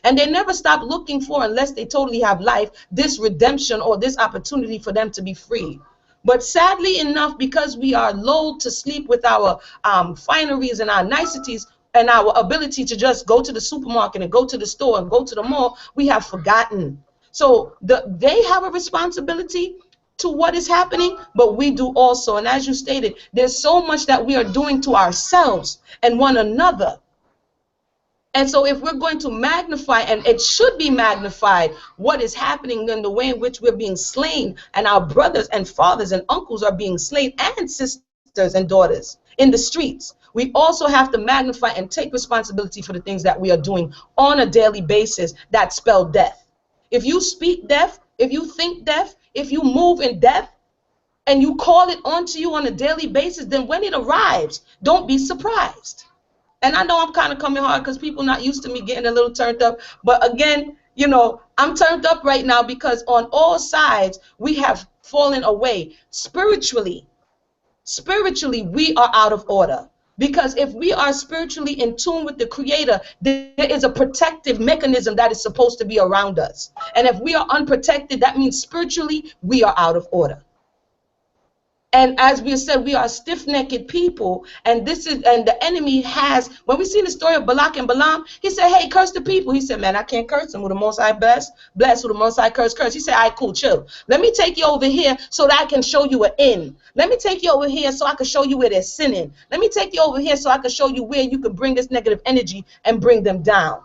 And they never stop looking for, unless they totally have life, this redemption or this opportunity for them to be free. But sadly enough, because we are lulled to sleep with our fineries and our niceties, and our ability to just go to the supermarket and go to the store and go to the mall, we have forgotten. So they have a responsibility to what is happening, but we do also. And as you stated, there's so much that we are doing to ourselves and one another And so if we're going to magnify, and it should be magnified, what is happening in the way in which we're being slain, and our brothers and fathers and uncles are being slain, and sisters and daughters in the streets, we also have to magnify and take responsibility for the things that we are doing on a daily basis that spell death. If you speak death, if you think death, if you move in death, and you call it onto you on a daily basis, then when it arrives, don't be surprised. And I know I'm kind of coming hard because people not used to me getting a little turned up. But again, you know, I'm turned up right now because on all sides, we have fallen away. Spiritually, we are out of order. Because if we are spiritually in tune with the Creator, there is a protective mechanism that is supposed to be around us. And if we are unprotected, that means spiritually, we are out of order. And as we said, we are stiff-necked people, and the enemy has, when we see the story of Balak and Balaam, he said, hey, curse the people. He said, man, I can't curse them. Who the Most High bless, who the Most High curse. He said, all right, cool, chill. Let me take you over here so that I can show you an end. Let me take you over here so I can show you where they're sinning. Let me take you over here so I can show you where you can bring this negative energy and bring them down.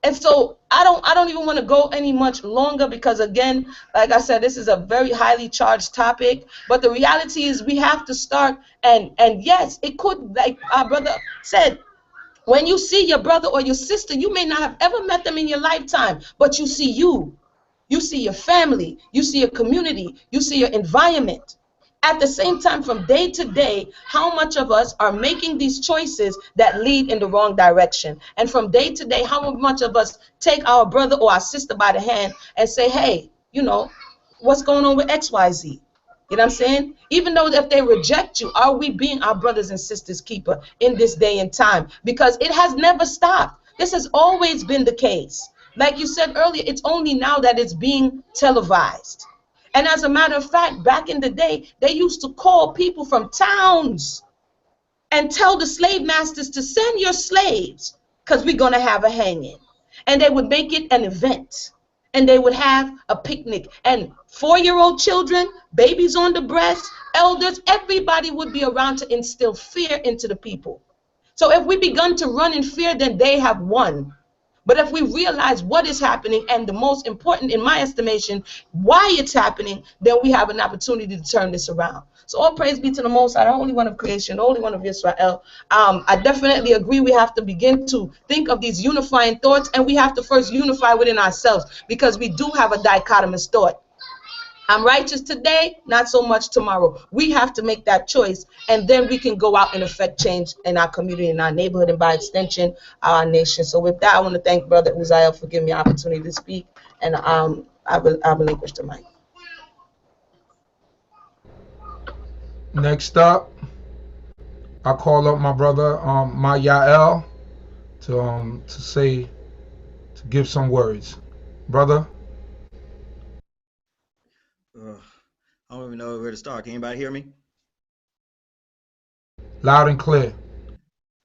And so I don't even want to go any much longer because, again, like I said, this is a very highly charged topic. But the reality is we have to start. And yes, it could, like our brother said, when you see your brother or your sister, you may not have ever met them in your lifetime, but you see you. You see your family. You see your community. You see your environment. At the same time, from day to day, how much of us are making these choices that lead in the wrong direction? And from day to day, how much of us take our brother or our sister by the hand and say, hey, you know, what's going on with XYZ? You know what I'm saying? Even though if they reject you, are we being our brothers and sisters keeper in this day and time? Because it has never stopped. This has always been the case. Like you said earlier, it's only now that it's being televised. And as a matter of fact, back in the day, they used to call people from towns and tell the slave masters to send your slaves because we're going to have a hanging. And they would make it an event. And they would have a picnic. And 4-year-old children, babies on the breast, elders, everybody would be around to instill fear into the people. So if we begun to run in fear, then they have won. But if we realize what is happening, and the most important, in my estimation, why it's happening, then we have an opportunity to turn this around. So all praise be to the Most High, the Holy One of creation, the Holy One of Israel. I definitely agree we have to begin to think of these unifying thoughts, and we have to first unify within ourselves, because we do have a dichotomous thought. I'm righteous today, not so much tomorrow. We have to make that choice, and then we can go out and affect change in our community, in our neighborhood, and by extension, our nation. So with that, I want to thank Brother Uzziah for giving me the opportunity to speak, and I relinquish the mic. Next up, I call up my brother, my Yael, to give some words. Brother. I don't even know where to start. Can anybody hear me? Loud and clear.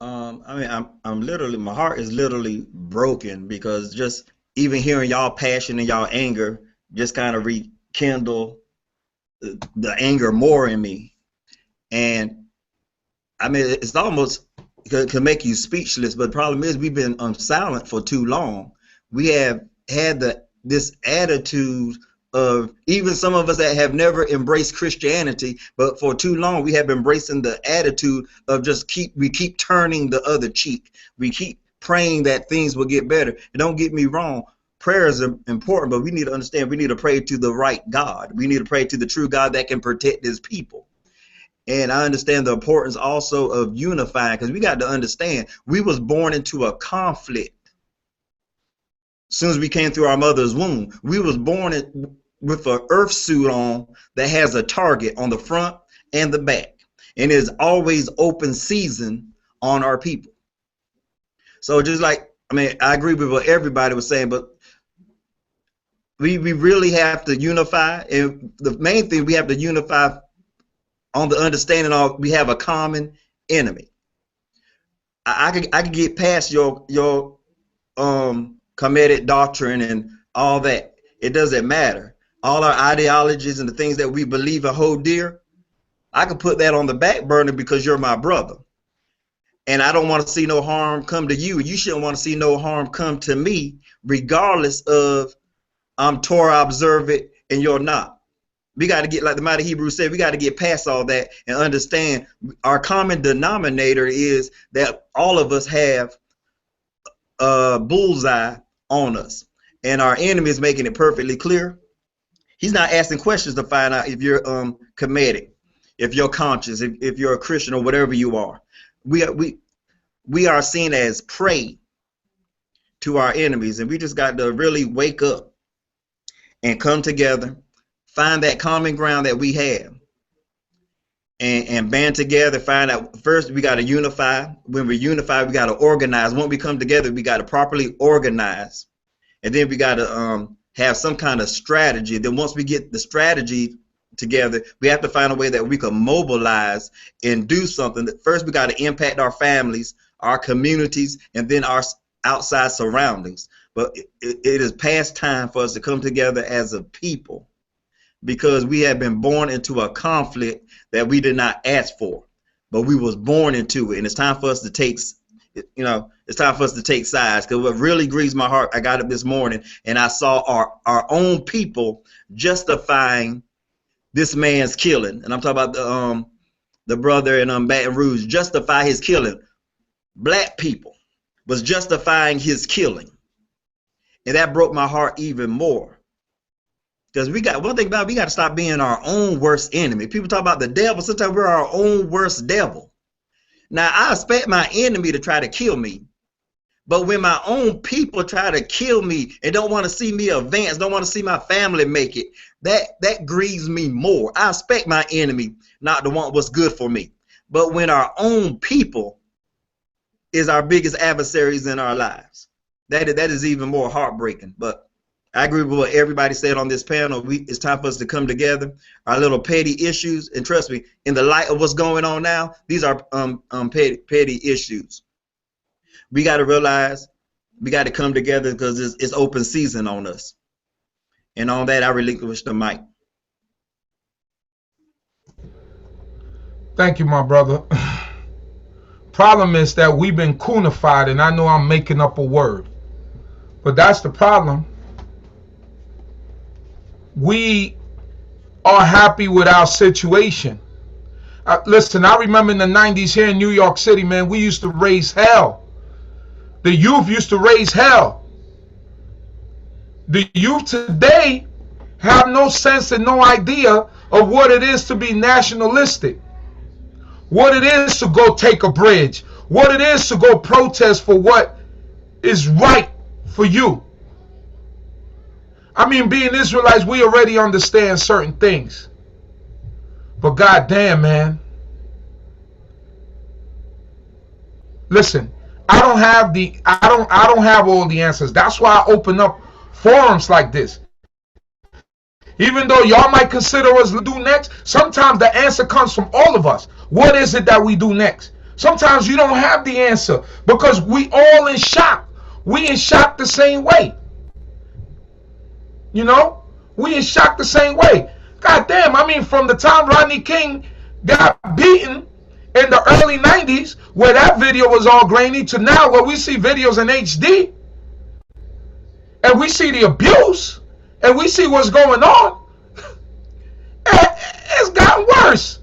I mean, I'm literally, my heart is literally broken, because just even hearing y'all passion and y'all anger just kind of rekindle the anger more in me. And I mean, it's almost can make you speechless, but the problem is we've been silent for too long. We have had this attitude of, even some of us that have never embraced Christianity, but for too long we have been embracing the attitude of we keep turning the other cheek. We keep praying that things will get better. And don't get me wrong, prayer is important, but we need to understand we need to pray to the right God. We need to pray to the true God that can protect his people. And I understand the importance also of unifying, because we got to understand we was born into a conflict. As soon as we came through our mother's womb, we was born with an earth suit on that has a target on the front and the back, and is always open season on our people. So just like, I mean, I agree with what everybody was saying, but we really have to unify, and the main thing, we have to unify on the understanding of we have a common enemy. I could get past your Kemetic doctrine and all that. It doesn't matter. All our ideologies and the things that we believe and hold dear, I could put that on the back burner because you're my brother. And I don't want to see no harm come to you. You shouldn't want to see no harm come to me, regardless of I'm Torah observant and you're not. We got to get, like the mighty Hebrew said, we got to get past all that and understand our common denominator is that all of us have a bullseye on us. And our enemy is making it perfectly clear. He's not asking questions to find out if you're comedic, if you're conscious, if you're a Christian or whatever you are. We are seen as prey to our enemies, and we just got to really wake up and come together, find that common ground that we have, and band together. Find out first we got to unify. When we unify, we got to organize. When we come together, we got to properly organize, and then we got to have some kind of strategy. Then once we get the strategy together, we have to find a way that we can mobilize and do something. That first we got to impact our families, our communities, and then our outside surroundings. But it is past time for us to come together as a people, because we have been born into a conflict that we did not ask for, but we was born into it. And it's time for us to take, it's time for us to take sides. Because what really grieves my heart, I got up this morning and I saw our own people justifying this man's killing. And I'm talking about the brother in Baton Rouge, justify his killing. Black people was justifying his killing. And that broke my heart even more. Because we got one thing about it, we got to stop being our own worst enemy. People talk about the devil. Sometimes we're our own worst devil. Now, I expect my enemy to try to kill me. But when my own people try to kill me and don't want to see me advance, don't want to see my family make it, that grieves me more. I expect my enemy not to want what's good for me. But when our own people is our biggest adversaries in our lives, that is even more heartbreaking. But I agree with what everybody said on this panel. It's time for us to come together, our little petty issues. And trust me, in the light of what's going on now, these are petty issues. We got to realize we got to come together because it's open season on us. And on that, I relinquish the mic. Thank you, my brother. Problem is that we've been coonified, and I know I'm making up a word, but that's the problem. We are happy with our situation. Listen, I remember in the 90s here in New York City, man, we used to raise hell. The youth used to raise hell. The youth today have no sense and no idea of what it is to be nationalistic, what it is to go take a bridge, what it is to go protest for what is right for you. I mean, being Israelites, we already understand certain things. But goddamn, man. Listen, I don't have all the answers. That's why I open up forums like this. Even though y'all might consider us to do next, sometimes the answer comes from all of us. What is it that we do next? Sometimes you don't have the answer because we all in shock. We in shock the same way. You know, we in shock the same way. God damn, I mean, from the time Rodney King got beaten in the early 90s, where that video was all grainy, to now where we see videos in HD, and we see the abuse, and we see what's going on, it's gotten worse.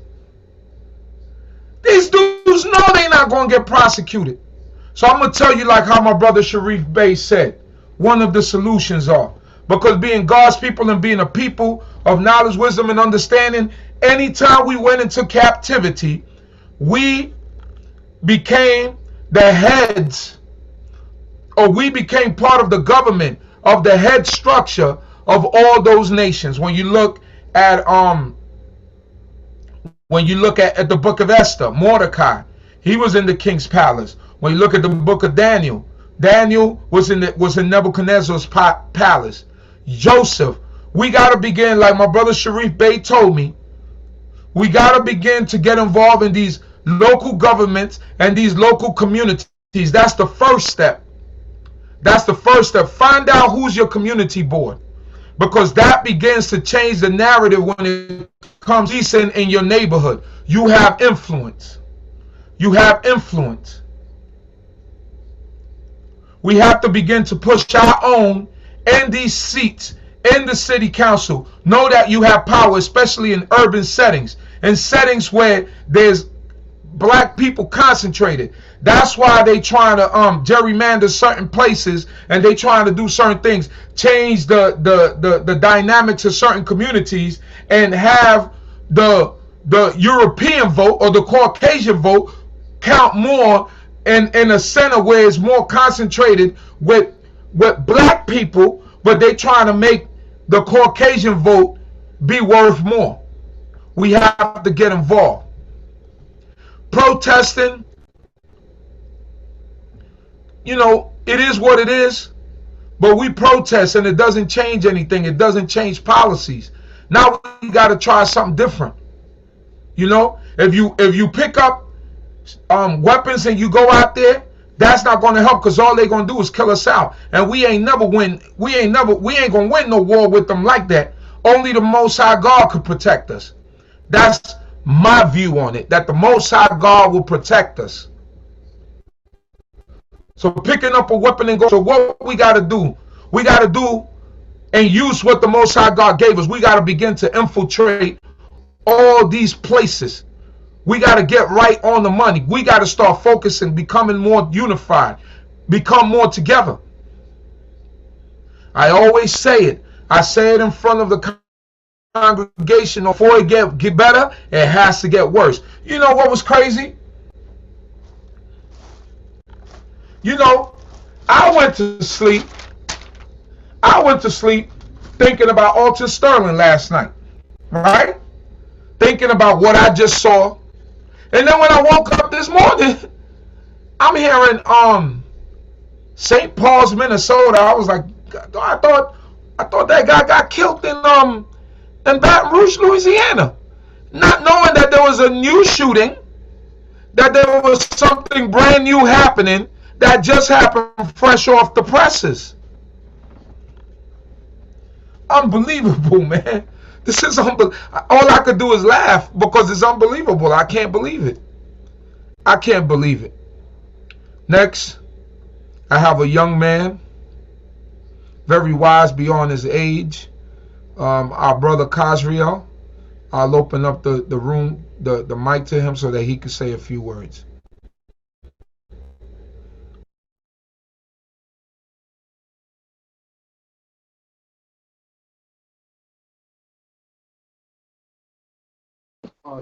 These dudes know they're not going to get prosecuted. So I'm going to tell you, like how my brother Sharif Bey said, one of the solutions are, because being God's people and being a people of knowledge, wisdom, and understanding, anytime we went into captivity, we became the heads, or we became part of the government, of the head structure of all those nations. When you look at the book of Esther, Mordecai, he was in the king's palace. When you look at the book of Daniel, Daniel was in Nebuchadnezzar's palace. Joseph, we got to begin, like my brother Sharif Bey told me, we got to begin to get involved in these local governments and these local communities. That's the first step. That's the first step. Find out who's your community board, because that begins to change the narrative when it comes in your neighborhood. You have influence. You have influence. We have to begin to push our own in these seats in the city council. Know that you have power, especially in urban settings, in settings where there's black people concentrated. That's why they trying to gerrymander certain places, and they trying to do certain things, change the dynamics of certain communities, and have the European vote or the Caucasian vote count more in a center where it's more concentrated with black people, but they trying to make the Caucasian vote be worth more. We have to get involved. Protesting, you know, it is what it is, but we protest and it doesn't change anything. It doesn't change policies. Now we got to try something different. You know, if you pick up weapons and you go out there, that's not going to help, because all they're going to do is kill us out. And we ain't gonna win no war with them like that. Only the Most High God could protect us. That's my view on it, that the Most High God will protect us. So picking up a weapon and go, so what we got to do? We got to do and use what the Most High God gave us. We got to begin to infiltrate all these places. We got to get right on the money. We got to start focusing, becoming more unified, become more together. I always say it. I say it in front of the congregation. Before it get better, it has to get worse. You know what was crazy? You know, I went to sleep thinking about Alton Sterling last night, right? Thinking about what I just saw. And then when I woke up this morning, I'm hearing St. Paul's, Minnesota. I was like, I thought that guy got killed in Baton Rouge, Louisiana. Not knowing that there was a new shooting, that there was something brand new happening that just happened fresh off the presses. Unbelievable, man. This is unbelievable. All I could do is laugh because it's unbelievable. I can't believe it. I can't believe it. Next, I have a young man, very wise beyond his age, our brother Kazriel. I'll open up the room, the mic to him so that he can say a few words.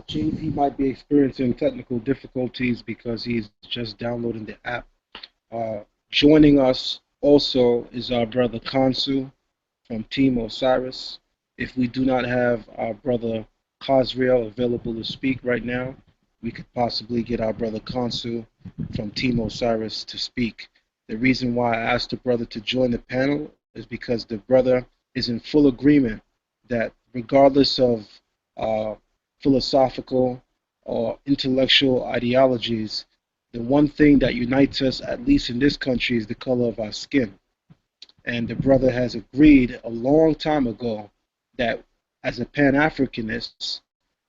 JV might be experiencing technical difficulties because he's just downloading the app. Joining us also is our brother Kansu from Team Osiris. If we do not have our brother Kazriel available to speak right now, we could possibly get our brother Kansu from Team Osiris to speak. The reason why I asked the brother to join the panel is because the brother is in full agreement that regardless of philosophical or intellectual ideologies, the one thing that unites us, at least in this country, is the color of our skin. And the brother has agreed a long time ago that as a Pan-Africanist,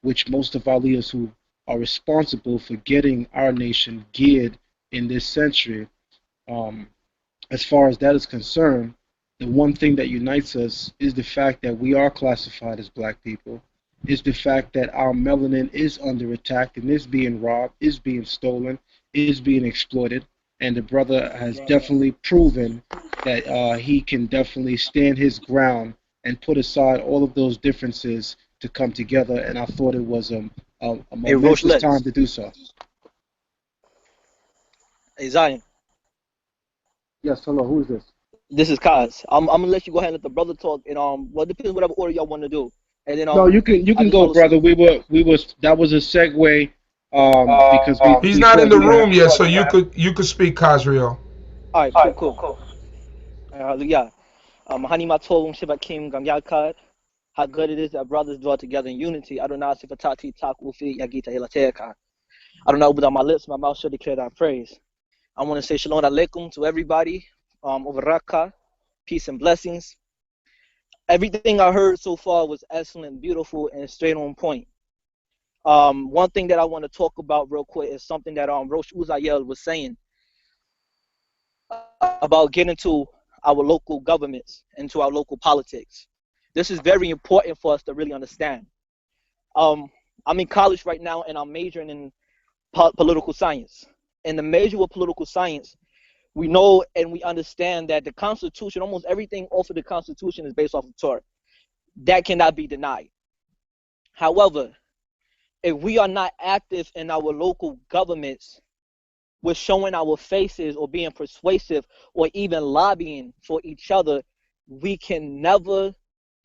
which most of our leaders who are responsible for getting our nation geared in this century, as far as that is concerned, the one thing that unites us is the fact that we are classified as black people, is the fact that our melanin is under attack and is being robbed, is being stolen, is being exploited. And the brother has definitely proven that he can definitely stand his ground and put aside all of those differences to come together. And I thought it was a momentous time to do so. Hey, Zion. Yes, hello, who is this? This is Kaz. I'm gonna let you go ahead and let the brother talk, and well, it depends whatever order y'all want to do. And then no, you can go, brother. We was that was a segue because he's not in the room yet, so you could speak, Kazriel. All right, cool. Hallelujah. Hani matolum shiva kim gam yakad. How good it is that brothers dwell together in unity. I don't know if atati tak ufi yagita hilateka. I don't know, but on my lips, my mouth should declare that praise. I want to say shalom alaikum to everybody. Over Raqqa, peace and blessings. Everything I heard so far was excellent, beautiful, and straight on point. One thing that I want to talk about real quick is something that Rosh Uzayel was saying. about getting to our local governments and to our local politics. This is very important for us to really understand. I'm in college right now, and I'm majoring in political science. In the major of political science, we know and we understand that the Constitution, almost everything off of the Constitution, is based off of Torah. That cannot be denied. However, if we are not active in our local governments with showing our faces or being persuasive or even lobbying for each other, we can never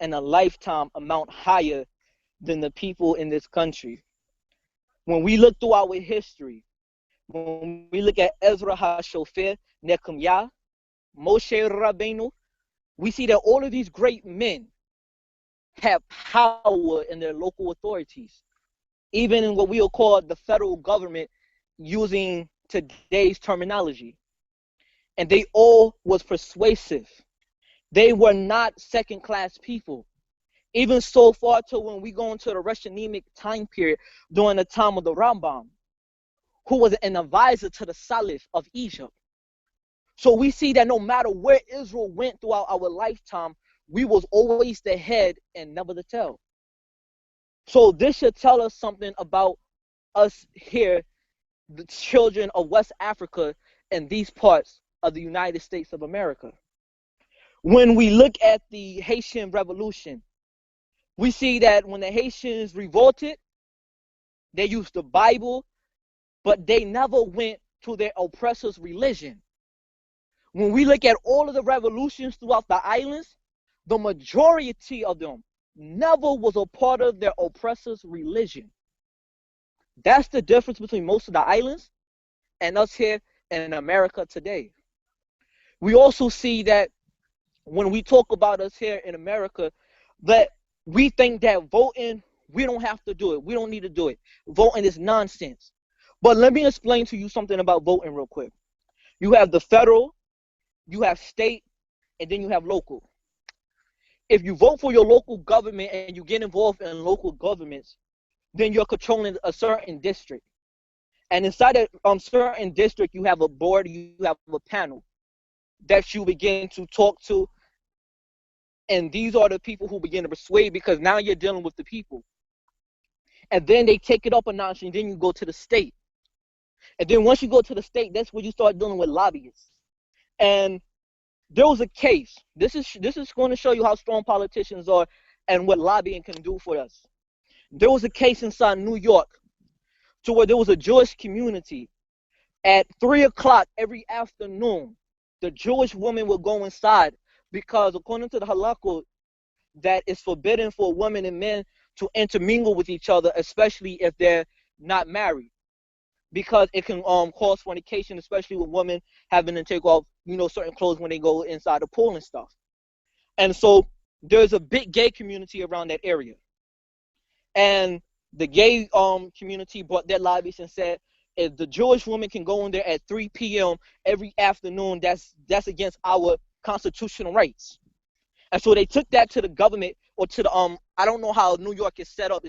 in a lifetime amount higher than the people in this country. When we look through our history, when we look at Ezra HaShofar, Nehemiah, Moshe Rabbeinu, we see that all of these great men have power in their local authorities, even in what we will call the federal government, using today's terminology. And they all was persuasive. They were not second-class people. Even so far to when we go into the Russian time period during the time of the Rambam, who was an advisor to the Salif of Egypt. So we see that no matter where Israel went throughout our lifetime, we was always the head and never the tail. So this should tell us something about us here, the children of West Africa and these parts of the United States of America. When we look at the Haitian Revolution, we see that when the Haitians revolted, they used the Bible, but they never went to their oppressor's religion. When we look at all of the revolutions throughout the islands, the majority of them never was a part of their oppressor's religion. That's the difference between most of the islands and us here in America today. We also see that when we talk about us here in America, that we think that voting, we don't have to do it. We don't need to do it. Voting is nonsense. But let me explain to you something about voting real quick. You have the federal, you have state, and then you have local. If you vote for your local government and you get involved in local governments, then you're controlling a certain district. And inside a certain district, you have a board, you have a panel that you begin to talk to. And these are the people who begin to persuade, because now you're dealing with the people. And then they take it up a notch, and then you go to the state. And then once you go to the state, that's where you start dealing with lobbyists. And there was a case. This is going to show you how strong politicians are and what lobbying can do for us. There was a case inside New York to where there was a Jewish community. At 3 o'clock every afternoon, the Jewish woman would go inside, because according to the halakha, that it's forbidden for women and men to intermingle with each other, especially if they're not married, because it can cause fornication, especially with women having to take off, certain clothes when they go inside the pool and stuff. And so there's a big gay community around that area. And the gay community brought their lobbyists and said, if the Jewish woman can go in there at 3 p.m. every afternoon, that's against our constitutional rights. And so they took that to the government, or to the I don't know how New York is set up.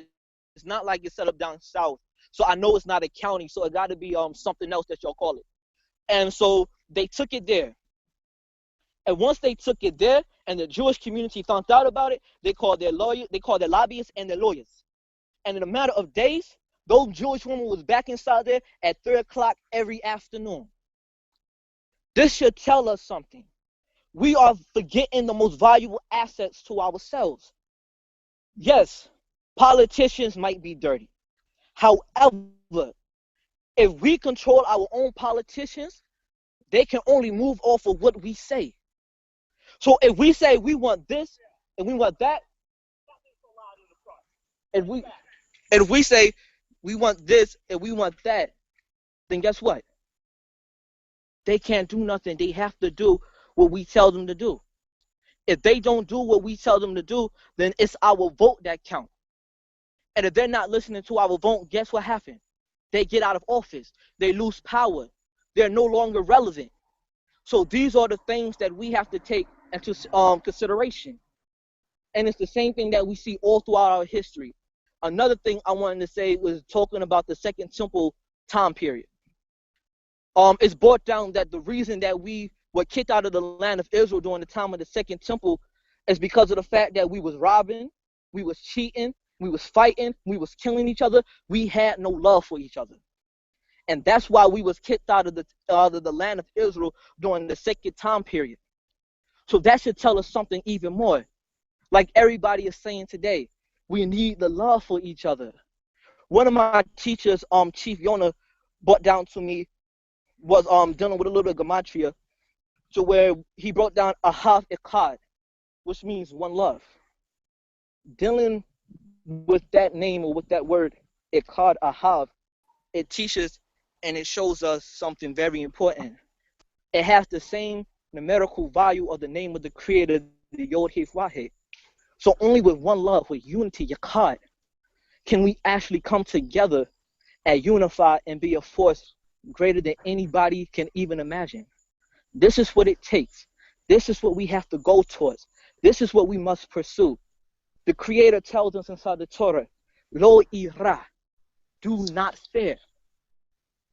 It's not like it's set up down south. So I know it's not a county, so it got to be something else that y'all call it. And so they took it there. And once they took it there, and the Jewish community found out about it, they called their lobbyists and their lawyers. And in a matter of days, those Jewish women was back inside there at 3 o'clock every afternoon. This should tell us something. We are forgetting the most valuable assets to ourselves. Yes, politicians might be dirty. However, if we control our own politicians, they can only move off of what we say. So if we say we want this and we want that, if we say we want this and we want that, then guess what? They can't do nothing. They have to do what we tell them to do. If they don't do what we tell them to do, then it's our vote that counts. And if they're not listening to our vote, guess what happened? They get out of office. They lose power. They're no longer relevant. So these are the things that we have to take into consideration. And it's the same thing that we see all throughout our history. Another thing I wanted to say was talking about the Second Temple time period. It's brought down that the reason that we were kicked out of the land of Israel during the time of the Second Temple is because of the fact that we was robbing, we was cheating, we was fighting, we was killing each other. We had no love for each other. And that's why we was kicked out of the land of Israel during the second time period. So that should tell us something even more. Like everybody is saying today, we need the love for each other. One of my teachers, Chief Yona, brought down to me was dealing with a little bit of gematria, to where he brought down Ahav Echad, which means one love. Dealing with that name or with that word, Echad, Ahav, it teaches and it shows us something very important. It has the same numerical value of the name of the Creator, the Yod Heh Vahed. So only with one love, with unity, Yakad, can we actually come together and unify and be a force greater than anybody can even imagine. This is what it takes. This is what we have to go towards. This is what we must pursue. The Creator tells us inside the Torah, Lo ira, do not fear.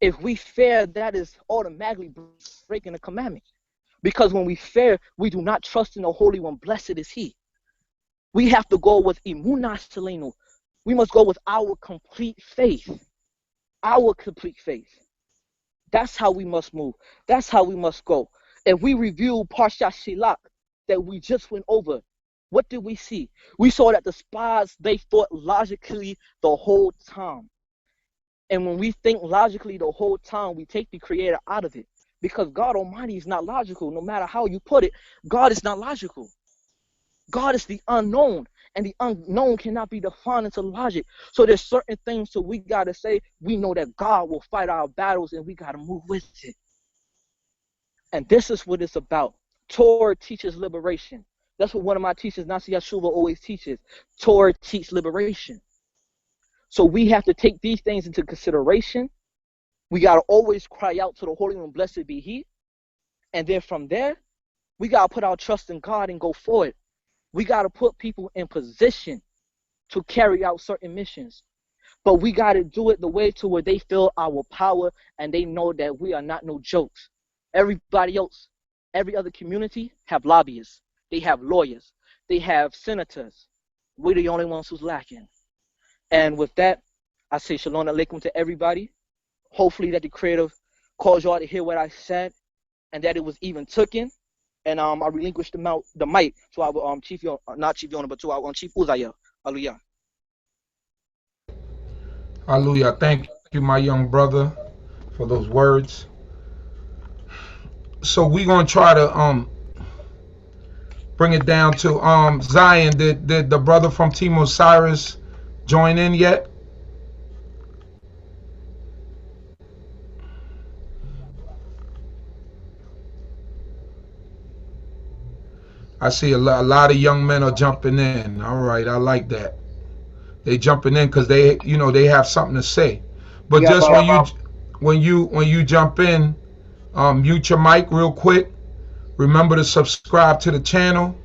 If we fear, that is automatically breaking the commandment. Because when we fear, we do not trust in the Holy One. Blessed is He. We have to go with Imunah Selenu. We must go with our complete faith. Our complete faith. That's how we must move. That's how we must go. If we review Parsha Shilach that we just went over, what did we see? We saw that the spies, they thought logically the whole time. And when we think logically the whole time, we take the Creator out of it. Because God Almighty is not logical. No matter how you put it, God is not logical. God is the unknown. And the unknown cannot be defined into logic. So there's certain things that we got to say. We know that God will fight our battles and we got to move with it. And this is what it's about. Torah teaches liberation. That's what one of my teachers, Nasi Yashuva, always teaches. Torah teaches liberation. So we have to take these things into consideration. We got to always cry out to the Holy One, blessed be He. And then from there, we got to put our trust in God and go forward. We got to put people in position to carry out certain missions. But we got to do it the way to where they feel our power and they know that we are not no jokes. Everybody else, every other community have lobbyists. They have lawyers. They have senators. We're the only ones who's lacking. And with that, I say shalom alaikum to everybody. Hopefully that the Creator caused y'all to hear what I said and that it was even taken. And I relinquished the mic to our Chief Yona, not Chief Yona, but to our Chief Uzziah. Hallelujah. Hallelujah. Thank you, my young brother, for those words. So we're gonna try to bring it down to Zion. Did the brother from Team Osiris join in yet? I see a lot of young men are jumping in. All right, I like that. They jumping in because they have something to say. But yeah, just when you jump in, mute your mic real quick. Remember to subscribe to the channel.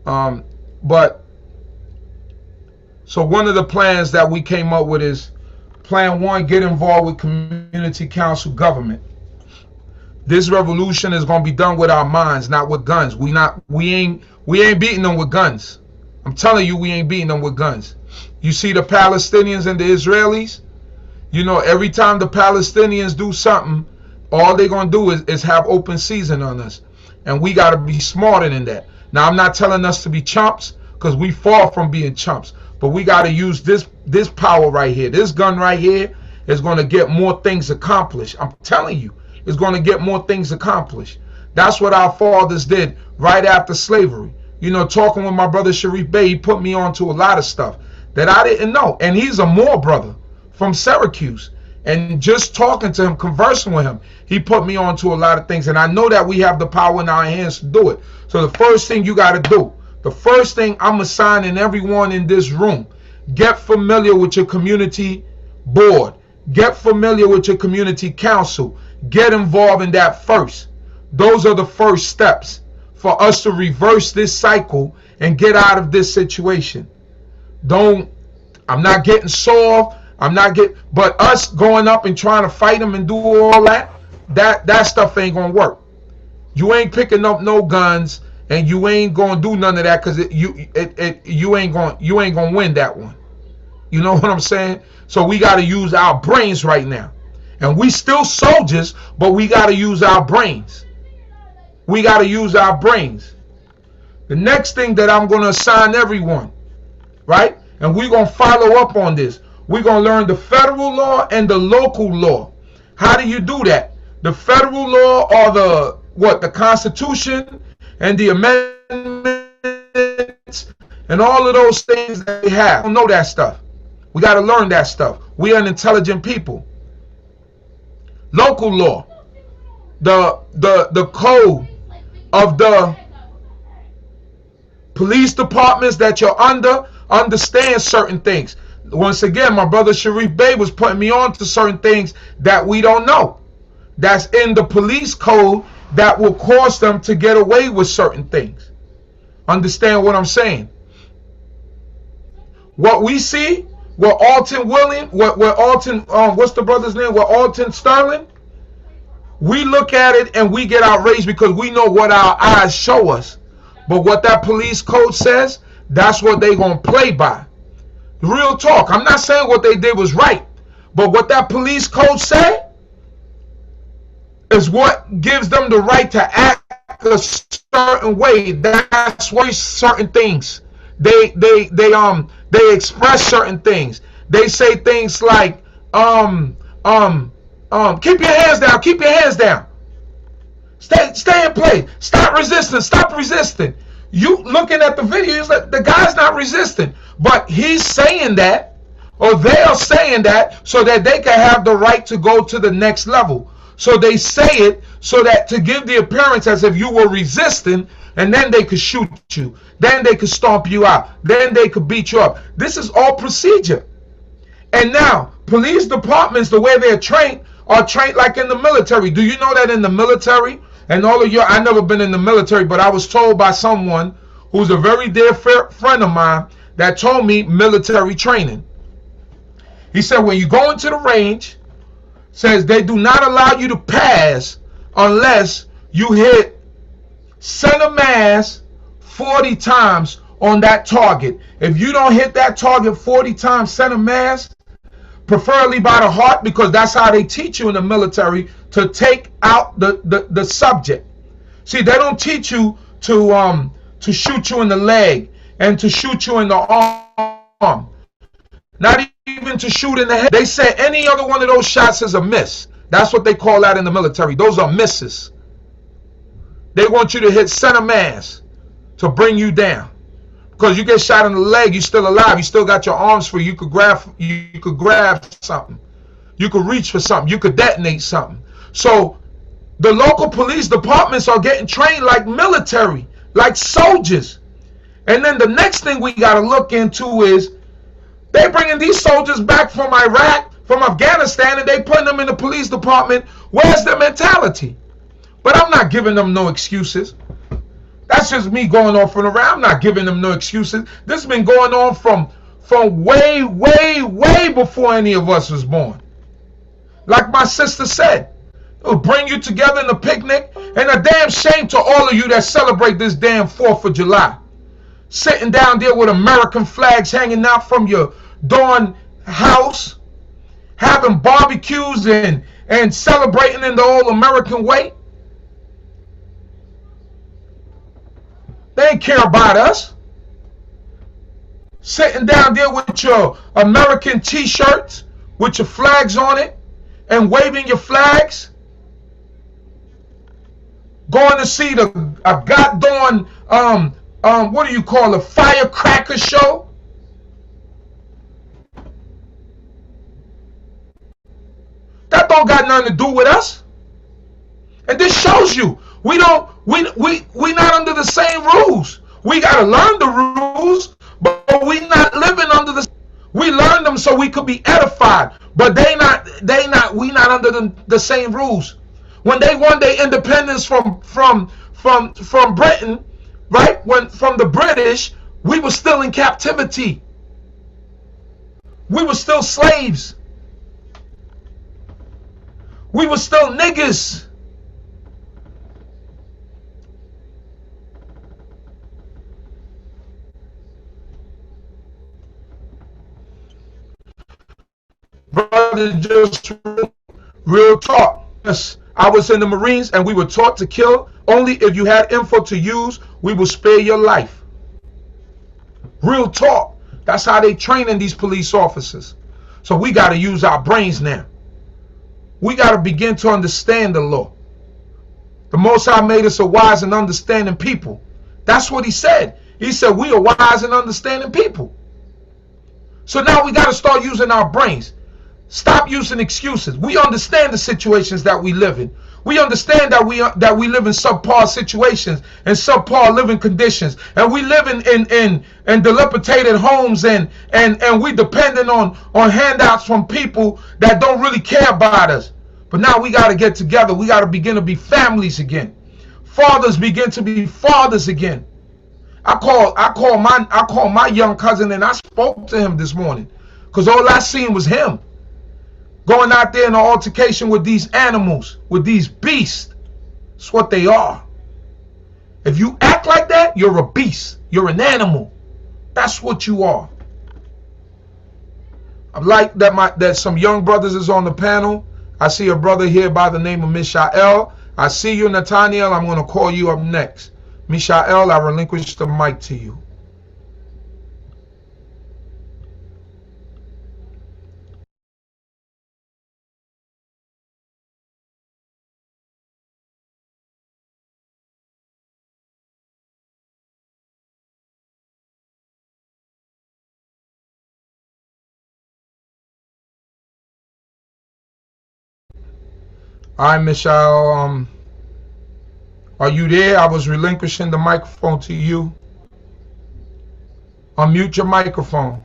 But so one of the plans that we came up with is Plan 1: get involved with community council government. This revolution is gonna be done with our minds, not with guns. We ain't beating them with guns. I'm telling you, we ain't beating them with guns. You see the Palestinians and the Israelis? You know, every time the Palestinians do something, all they're gonna do is have open season on us. And we gotta be smarter than that. Now I'm not telling us to be chumps, because we far from being chumps. But we gotta use this power right here. This gun right here is gonna get more things accomplished. I'm telling you. Is going to get more things accomplished. That's what our fathers did right after slavery. You know, talking with my brother Sharif Bey, he put me on to a lot of stuff that I didn't know. And he's a Moore brother from Syracuse. And just talking to him, conversing with him, he put me on to a lot of things. And I know that we have the power in our hands to do it. So the first thing you got to do, the first thing I'm assigning everyone in this room, get familiar with your community board. Get familiar with your community council. Get involved in that first. Those are the first steps for us to reverse this cycle and get out of this situation. I'm not getting soft. But us going up and trying to fight them and do all that stuff ain't gonna work. You ain't picking up no guns, and you ain't gonna do none of that, because you ain't gonna win that one. You know what I'm saying? So we got to use our brains right now, and we still soldiers, but we got to use our brains. We got to use our brains. The next thing that I'm gonna assign everyone, right? And we're gonna follow up on this. We're gonna learn the federal law and the local law. How do you do that? The federal law are the Constitution and the amendments and all of those things that they have. We don't know that stuff. We got to learn that stuff. We are an intelligent people. Local law, the code of the police departments that you're under, understand certain things. Once again, my brother Sharif Bey was putting me on to certain things that we don't know. That's in the police code that will cause them to get away with certain things. Understand what I'm saying? What we see, what Alton William, what Alton, what's the brother's name? What Alton Sterling? We look at it and we get outraged because we know what our eyes show us. But what that police code says, that's what they gonna play by. Real talk. I'm not saying what they did was right, but what that police code said is what gives them the right to act a certain way. That's why certain things they express certain things. They say things like keep your hands down, keep your hands down. Stay in place. Stop resisting. Stop resisting. You looking at the video, it's like the guy's not resisting, but he's saying that, or they are saying that, so that they can have the right to go to the next level. So they say it so that to give the appearance as if you were resisting, and then they could shoot you, then they could stomp you out, then they could beat you up. This is all procedure. And now police departments, the way they're trained, are trained like in the military. Do you know that in the military? And all of you, I've never been in the military, but I was told by someone who's a very dear friend of mine that told me military training. He said when you go into the range, says they do not allow you to pass unless you hit center mass 40 times on that target. If you don't hit that target 40 times center mass, preferably by the heart, because that's how they teach you in the military, to take out the subject. See, they don't teach you to shoot you in the leg and to shoot you in the arm, not even to shoot in the head. They say any other one of those shots is a miss. That's what they call that in the military. Those are misses. They want you to hit center mass to bring you down. Because you get shot in the leg, you're still alive. You still got your arms free. You could grab something. You could reach for something. You could detonate something. So the local police departments are getting trained like military, like soldiers. And then the next thing we got to look into is they bringing these soldiers back from Iraq, from Afghanistan, and they putting them in the police department. Where's their mentality? But I'm not giving them no excuses. That's just me going on from around. I'm not giving them no excuses. This has been going on from way, way, way before any of us was born. Like my sister said, it'll bring you together in a picnic, and a damn shame to all of you that celebrate this damn 4th of July. Sitting down there with American flags hanging out from your darn house, having barbecues and celebrating in the old American way. They ain't care about us. Sitting down there with your American t-shirts with your flags on it and waving your flags. Going to see a goddamn what do you call a firecracker show? That don't got nothing to do with us. And this shows you we not under the same rules. We gotta learn the rules, but we not living under the. We learned them so we could be edified, but we not under the same rules. When they won their independence from Britain, right? From the British, we were still in captivity. We were still slaves. We were still niggas. Brother, just real talk. Yes, I was in the Marines and we were taught to kill. Only if you had info to use, we will spare your life. Real talk. That's how they training these police officers. So we got to use our brains now. We got to begin to understand the law. The Most High made us a wise and understanding people. That's what he said. He said we are wise and understanding people. So now we got to start using our brains. Stop using excuses. We understand the situations that we live in. We understand that we live in subpar situations and subpar living conditions, and we live in dilapidated homes, and we dependent on handouts from people that don't really care about us. But now we got to get together. We got to begin to be families again. Fathers begin to be fathers again. I call my young cousin and I spoke to him this morning because all I seen was him going out there in an altercation with these animals, with these beasts. That's what they are. If you act like that, you're a beast. You're an animal. That's what you are. I like that some young brothers is on the panel. I see a brother here by the name of Mishael. I see you, Nathaniel. I'm going to call you up next. Mishael, I relinquish the mic to you. All right, Mishael, are you there? I was relinquishing the microphone to you. Unmute your microphone.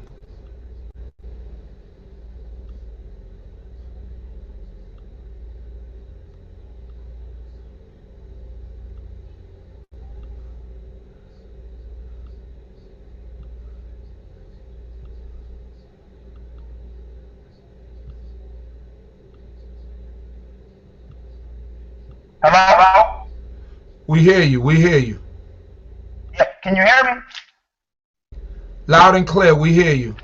Hello? We hear you. We hear you. Yeah, can you hear me? Loud and clear. We hear you.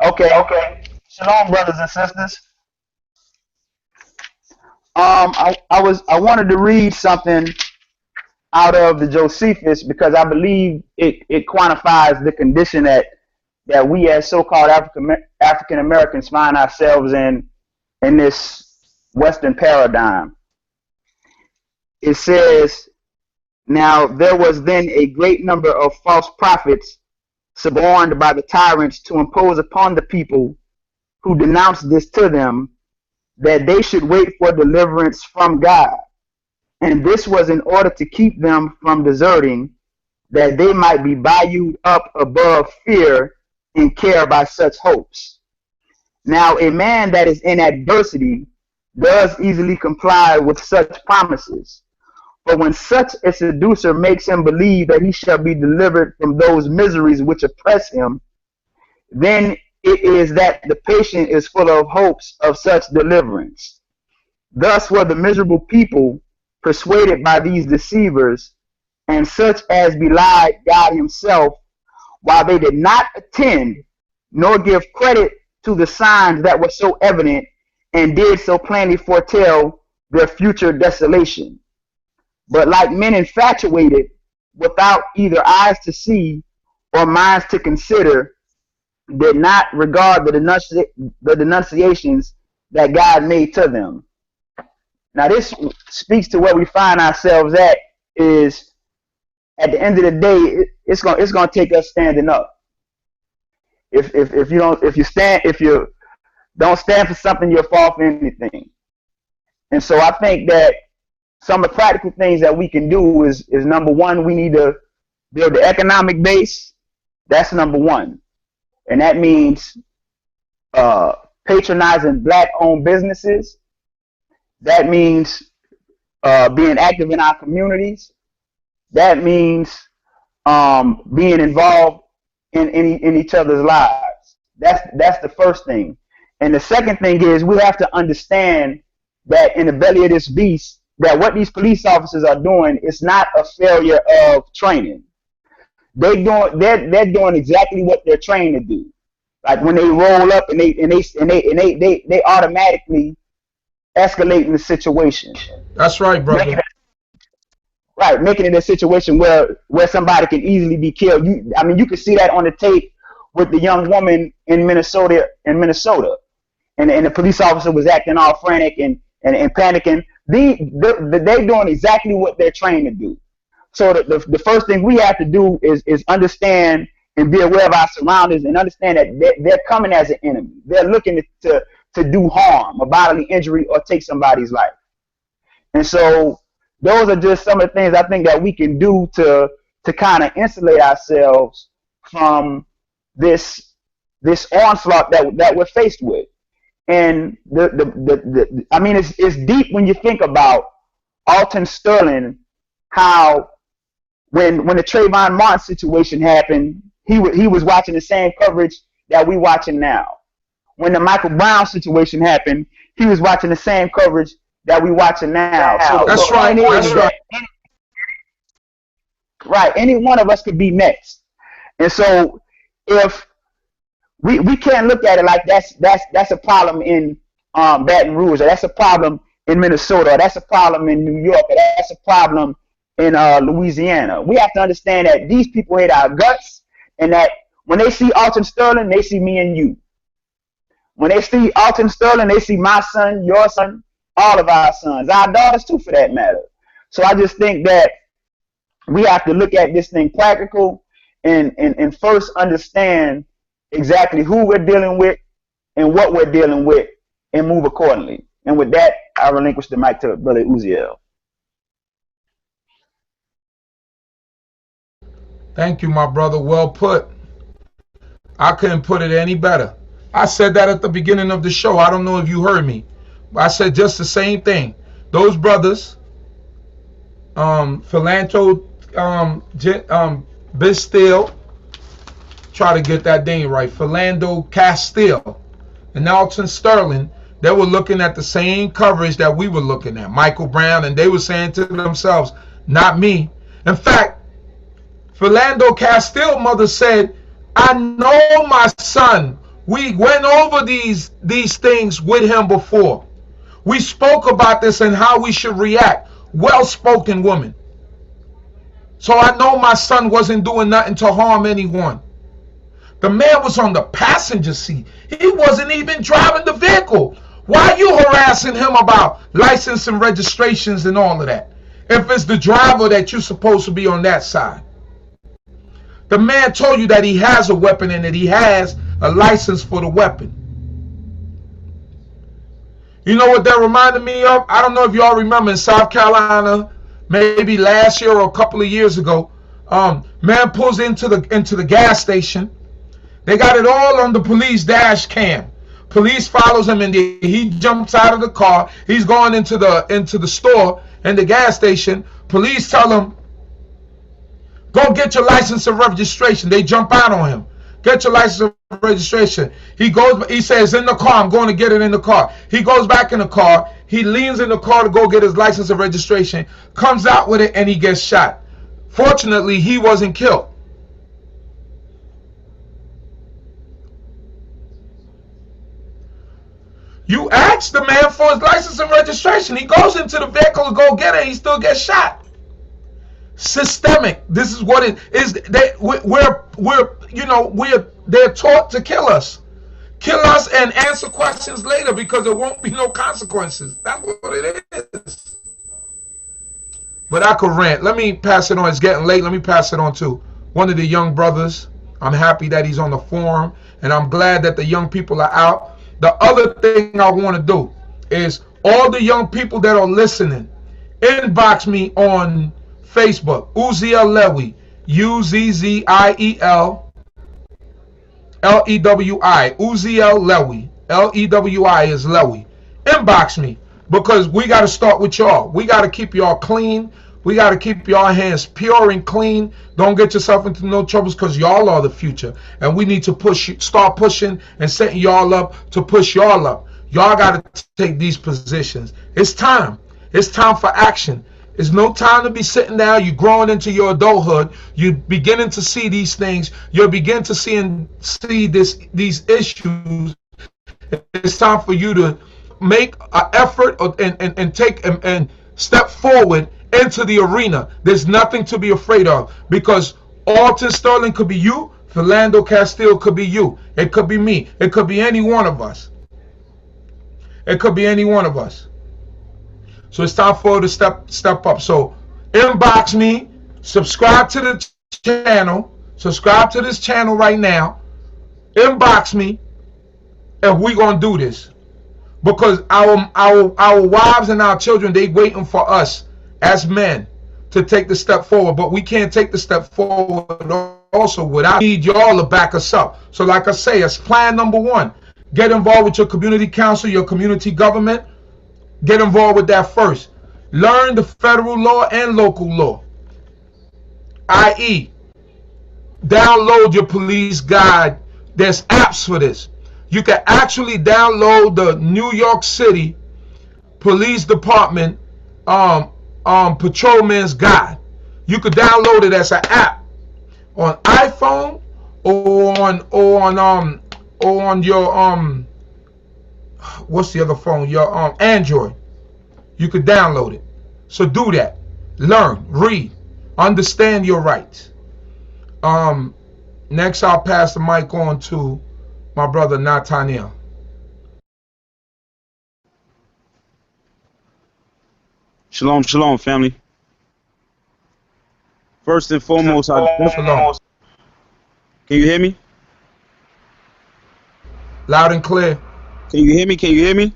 Okay. Shalom, brothers and sisters. I wanted to read something out of the Josephus because I believe it quantifies the condition that we as so-called African Americans find ourselves in this Western paradigm. It says, now there was then a great number of false prophets suborned by the tyrants to impose upon the people who denounced this to them, that they should wait for deliverance from God. And this was in order to keep them from deserting, that they might be bayoued up above fear and care by such hopes. Now a man that is in adversity does easily comply with such promises. But when such a seducer makes him believe that he shall be delivered from those miseries which oppress him, then it is that the patient is full of hopes of such deliverance. Thus were the miserable people persuaded by these deceivers, and such as belied God himself, while they did not attend nor give credit to the signs that were so evident and did so plainly foretell their future desolation. But like men infatuated, without either eyes to see or minds to consider, did not regard the denunciations that God made to them. Now this speaks to where we find ourselves at, is at the end of the day, it's gonna take us standing up. If you don't stand for something, you'll fall for anything. And so I think that some of the practical things that we can do is number one, we need to build the economic base. That's number one. And that means patronizing black-owned businesses. That means being active in our communities. That means being involved in each other's lives. That's the first thing. And the second thing is we have to understand that in the belly of this beast, that what these police officers are doing is not a failure of training. They're doing exactly what they're trained to do. Like when they roll up and they automatically escalating the situation. That's right, brother. Making it a situation where somebody can easily be killed. I mean, you can see that on the tape with the young woman in Minnesota, and the police officer was acting all frantic and panicking. They're doing exactly what they're trained to do. So the first thing we have to do is understand and be aware of our surroundings and understand that they're coming as an enemy. They're looking to do harm, a bodily injury, or take somebody's life. And so those are just some of the things I think that we can do to kind of insulate ourselves from this onslaught that we're faced with. And I mean, it's deep when you think about Alton Sterling, how when the Trayvon Martin situation happened, he was watching the same coverage that we watching now. When the Michael Brown situation happened, he was watching the same coverage that we watching now. So that's right. That's right. Right. Any one of us could be next. And so if we can't look at it like that's a problem in Baton Rouge, or that's a problem in Minnesota, or that's a problem in New York, or that's a problem in Louisiana. We have to understand that these people hate our guts, and that when they see Alton Sterling, they see me and you. When they see Alton Sterling, they see my son, your son, all of our sons, our daughters too, for that matter. So I just think that we have to look at this thing practical and first understand exactly who we're dealing with and what we're dealing with, and move accordingly. And with that, I relinquish the mic to Brother Uziel. Thank you, my brother. Well put. I couldn't put it any better. I said that at the beginning of the show. I don't know if you heard me, but I said just the same thing. Those brothers, Philanto, Bistille, try to get that name right, Philando Castile, and Alton Sterling, they were looking at the same coverage that we were looking at, Michael Brown, and they were saying to themselves, not me. In fact, Philando Castile mother said, I know my son. We went over these things with him before. We spoke about this and how we should react. Well-spoken woman. So I know my son wasn't doing nothing to harm anyone. The man was on the passenger seat. He wasn't even driving the vehicle. Why are you harassing him about license and registrations and all of that, if it's the driver that you're supposed to be on that side? The man told you that he has a weapon and that he has a license for the weapon. You know what that reminded me of? I don't know if y'all remember in South Carolina, maybe last year or a couple of years ago, man pulls into the gas station. They got it all on the police dash cam. Police follows him and he jumps out of the car. He's going into the store and the gas station. Police tell him, go get your license and registration. They jump out on him. Get your license and registration. He says, in the car, I'm going to get it in the car. He goes back in the car. He leans in the car to go get his license and registration, comes out with it, and he gets shot. Fortunately, he wasn't killed. You ask the man for his license and registration. He goes into the vehicle to go get it. He still gets shot. Systemic. This is what it is. They're taught to kill us and answer questions later because there won't be no consequences. That's what it is. But I could rant. Let me pass it on. It's getting late. Let me pass it on to one of the young brothers. I'm happy that he's on the forum, and I'm glad that the young people are out. The other thing I want to do is all the young people that are listening, inbox me on Facebook, Uziel Lewy, Uzziel Lewi, Uziel Lewy, Lewi is Lewy. Inbox me because we got to start with y'all. We got to keep y'all clean. We got to keep y'all hands pure and clean. Don't get yourself into no troubles because y'all are the future. And we need to start pushing and setting y'all up to push y'all up. Y'all got to take these positions. It's time. It's time for action. It's no time to be sitting down. You're growing into your adulthood. You're beginning to see these things. You're beginning to see these issues. It's time for you to make an effort and take and step forward into the arena. There's nothing to be afraid of, because Alton Sterling could be you. Philando Castile could be you. It could be me. It could be any one of us. It could be any one of us. So it's time for you to step up. So inbox me, subscribe to the channel, subscribe to this channel right now. Inbox me, and we're gonna do this, because our wives and our children, they waiting for us as men to take the step forward. But we can't take the step forward also without need y'all to back us up. So like I say, it's plan number one. Get involved with your community council, your community government. Get involved with that first. Learn the federal law and local law, i.e., download your police guide. There's apps for this. You can actually download the New York City Police Department Patrolman's Guide. You could download it as an app on iPhone or on your what's the other phone? Your Android. You could download it. So do that. Learn, read, understand your rights. Next, I'll pass the mic on to my brother Nathaniel. Shalom, shalom, family. First and foremost, Shalom. Can you hear me? Loud and clear. Can you hear me? Can you hear me?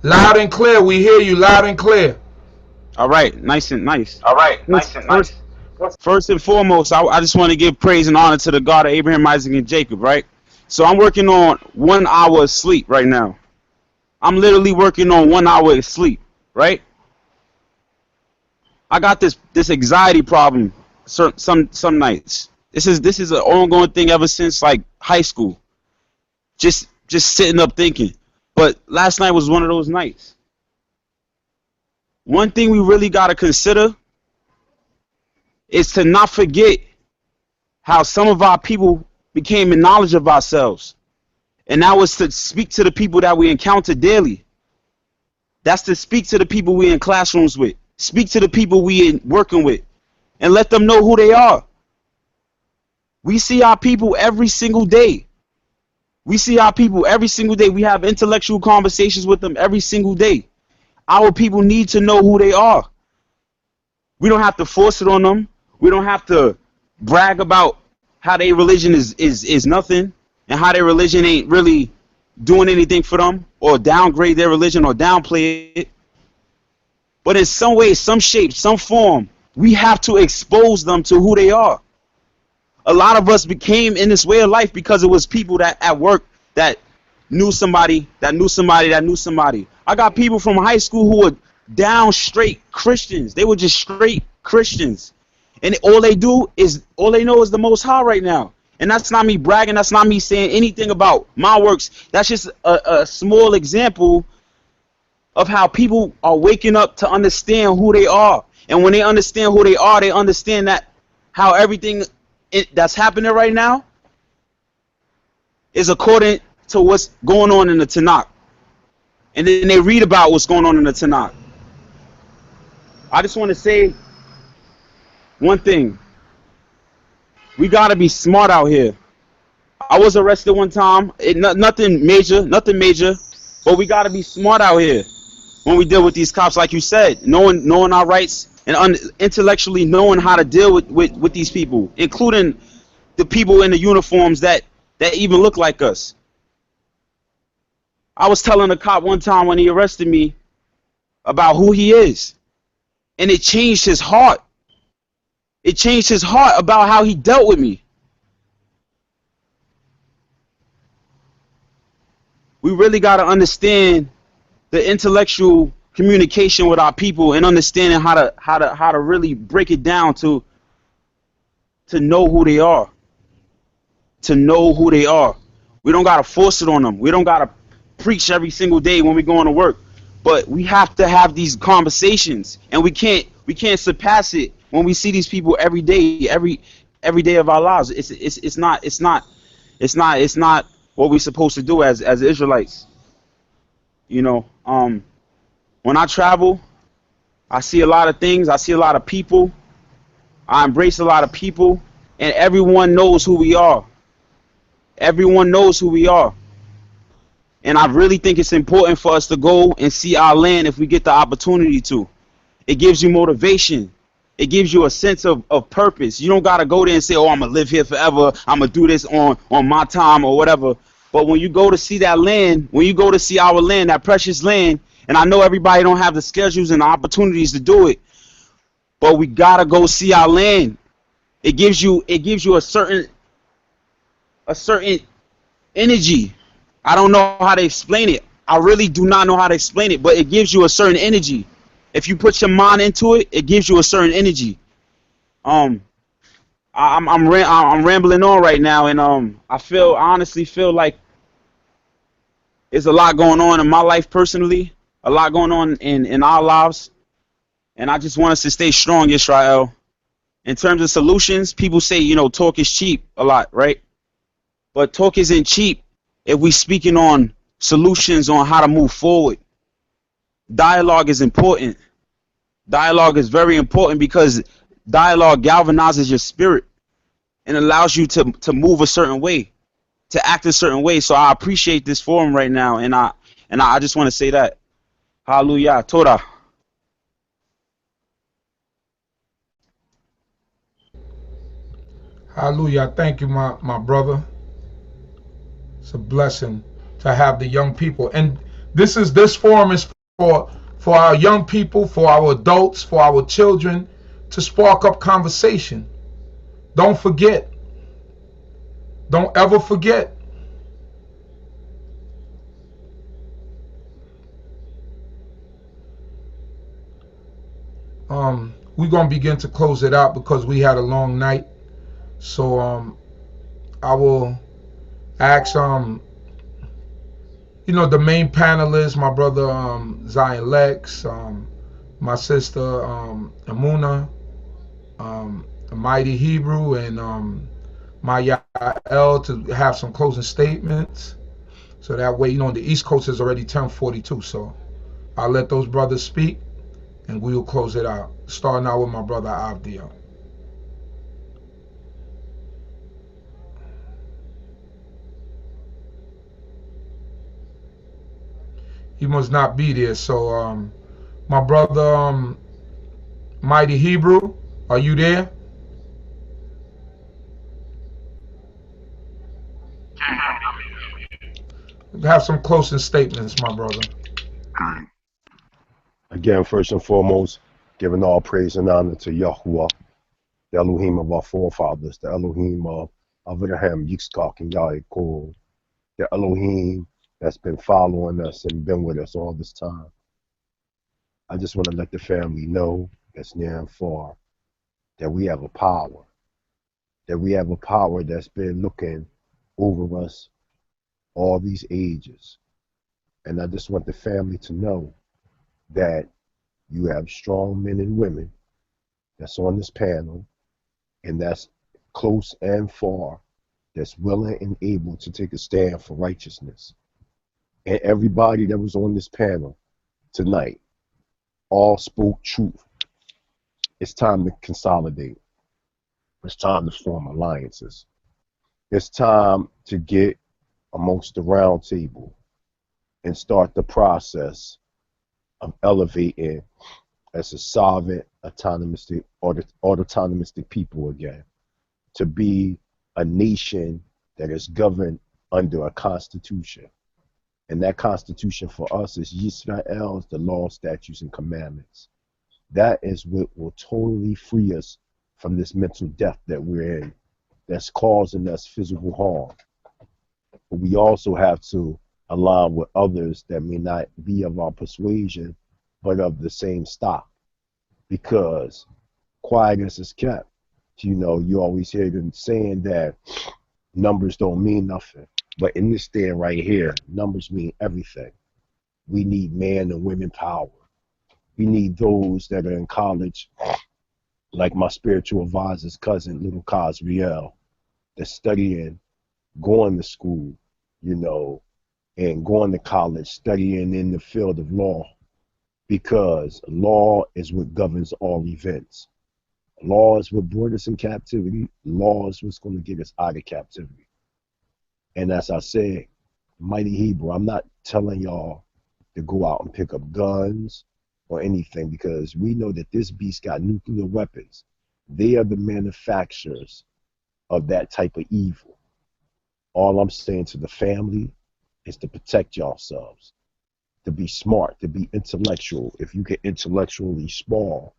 Loud and clear. We hear you loud and clear. All right, nice and nice. All right, nice and nice. First and foremost, I just want to give praise and honor to the God of Abraham, Isaac, and Jacob, right? So I'm working on 1 hour of sleep right now. I'm literally working on 1 hour of sleep, right? I got this anxiety problem some nights. This is an ongoing thing ever since like high school. Just sitting up thinking. But last night was one of those nights. One thing we really got to consider is to not forget how some of our people became in knowledge of ourselves. And that was to speak to the people that we encounter daily. That's to speak to the people we in classrooms with. Speak to the people we in working with. And let them know who they are. We see our people every single day. We see our people every single day. We have intellectual conversations with them every single day. Our people need to know who they are. We don't have to force it on them. We don't have to brag about how their religion is nothing and how their religion ain't really doing anything for them, or downgrade their religion or downplay it. But in some way, some shape, some form, we have to expose them to who they are. A lot of us became in this way of life because it was people that at work that knew somebody, that knew somebody, that knew somebody. I got people from high school who were down straight Christians. They were just straight Christians. And all they know is the Most High right now. And that's not me bragging. That's not me saying anything about my works. That's just a small example of how people are waking up to understand who they are. And when they understand who they are, they understand that how everything that's happening right now is according to what's going on in the Tanakh. And then they read about what's going on in the Tanakh. I just want to say one thing. We got to be smart out here. I was arrested one time. Nothing major, but we got to be smart out here when we deal with these cops, like you said, knowing our rights and intellectually knowing how to deal with these people, including the people in the uniforms that even look like us. I was telling a cop one time when he arrested me about who he is, and it changed his heart. It changed his heart about how he dealt with me. We really got to understand the intellectual communication with our people and understanding how to really break it down to know who they are. To know who they are. We don't got to force it on them. We don't got to preach every single day when we're going to work. But we have to have these conversations, and we can't surpass it when we see these people every day, every day of our lives. It's not what we're supposed to do as Israelites. You know, when I travel, I see a lot of things. I see a lot of people. I embrace a lot of people, and everyone knows who we are. Everyone knows who we are. And I really think it's important for us to go and see our land if we get the opportunity to. It gives you motivation. It gives you a sense of purpose. You don't got to go there and say, oh, I'm going to live here forever. I'm going to do this on my time or whatever. But when you go to see that land, when you go to see our land, that precious land, and I know everybody don't have the schedules and the opportunities to do it, but we got to go see our land. It gives you a certain energy. I don't know how to explain it. I really do not know how to explain it, but it gives you a certain energy. If you put your mind into it, it gives you a certain energy. I'm rambling on right now, and I honestly feel like there's a lot going on in my life personally, a lot going on in our lives, and I just want us to stay strong, Israel. In terms of solutions, people say, talk is cheap a lot, right? But talk isn't cheap if we speaking on solutions on how to move forward. Dialogue is important. Dialogue is very important because dialogue galvanizes your spirit and allows you to move a certain way, to act a certain way. So I appreciate this forum right now, and I just want to say that. Hallelujah. Torah. Hallelujah. Thank you, my brother. It's a blessing to have the young people. And this forum is for our young people, for our adults, for our children, to spark up conversation. Don't forget. Don't ever forget. We're going to begin to close it out because we had a long night. So I will ask the main panelists, my brother Zion Lex, my sister Amuna, Mighty Hebrew, and my Yael to have some closing statements. So that way, the East Coast is already 10:42. So I'll let those brothers speak, and we will close it out. Starting out with my brother Avdia. He must not be there. So my brother Mighty Hebrew, are you there? Have some closing statements, my brother. Again, first and foremost, giving all praise and honor to Yahuwah, the Elohim of our forefathers, the Elohim of Abraham, Yitzchak, and Yaakov, the Elohim that's been following us and been with us all this time. I just want to let the family know that's near and far that we have a power, that's been looking over us all these ages. And I just want the family to know that you have strong men and women that's on this panel, and that's close and far, that's willing and able to take a stand for righteousness. And everybody that was on this panel tonight all spoke truth. It's time to consolidate. It's time to form alliances. It's time to get amongst the round table and start the process of elevating as a sovereign, autonomous people again, to be a nation that is governed under a constitution. And that constitution for us is Yisrael's, the law, statutes, and commandments. That is what will totally free us from this mental death that we're in, that's causing us physical harm. But we also have to align with others that may not be of our persuasion, but of the same stock. Because quietness is kept. You always hear them saying that numbers don't mean nothing. But in this stand right here, numbers mean everything. We need man and women power. We need those that are in college, like my spiritual advisor's cousin, little Cosriel, that's studying, going to school, you know, and going to college, studying in the field of law, because law is what governs all events. Law is what brought us in captivity. Law is what's going to get us out of captivity. And as I said, Mighty Hebrew, I'm not telling y'all to go out and pick up guns or anything, because we know that this beast got nuclear weapons. They are the manufacturers of that type of evil. All I'm saying to the family is to protect yourselves, to be smart, to be intellectual. If you can intellectually spar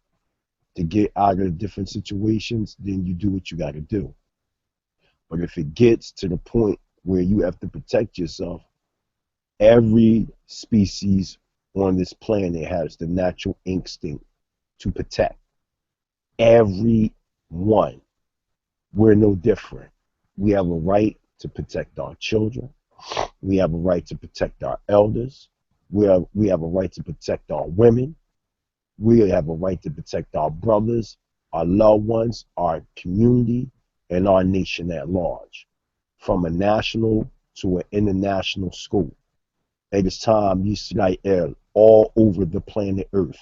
to get out of different situations, then you do what you got to do. But if it gets to the point where you have to protect yourself, every species on this planet has the natural instinct to protect. Every one. We're no different. We have a right to protect our children. We have a right to protect our elders. We have a right to protect our women. We have a right to protect our brothers, our loved ones, our community, and our nation at large, from a national to an international scope. It is time Yisrael all over the planet Earth.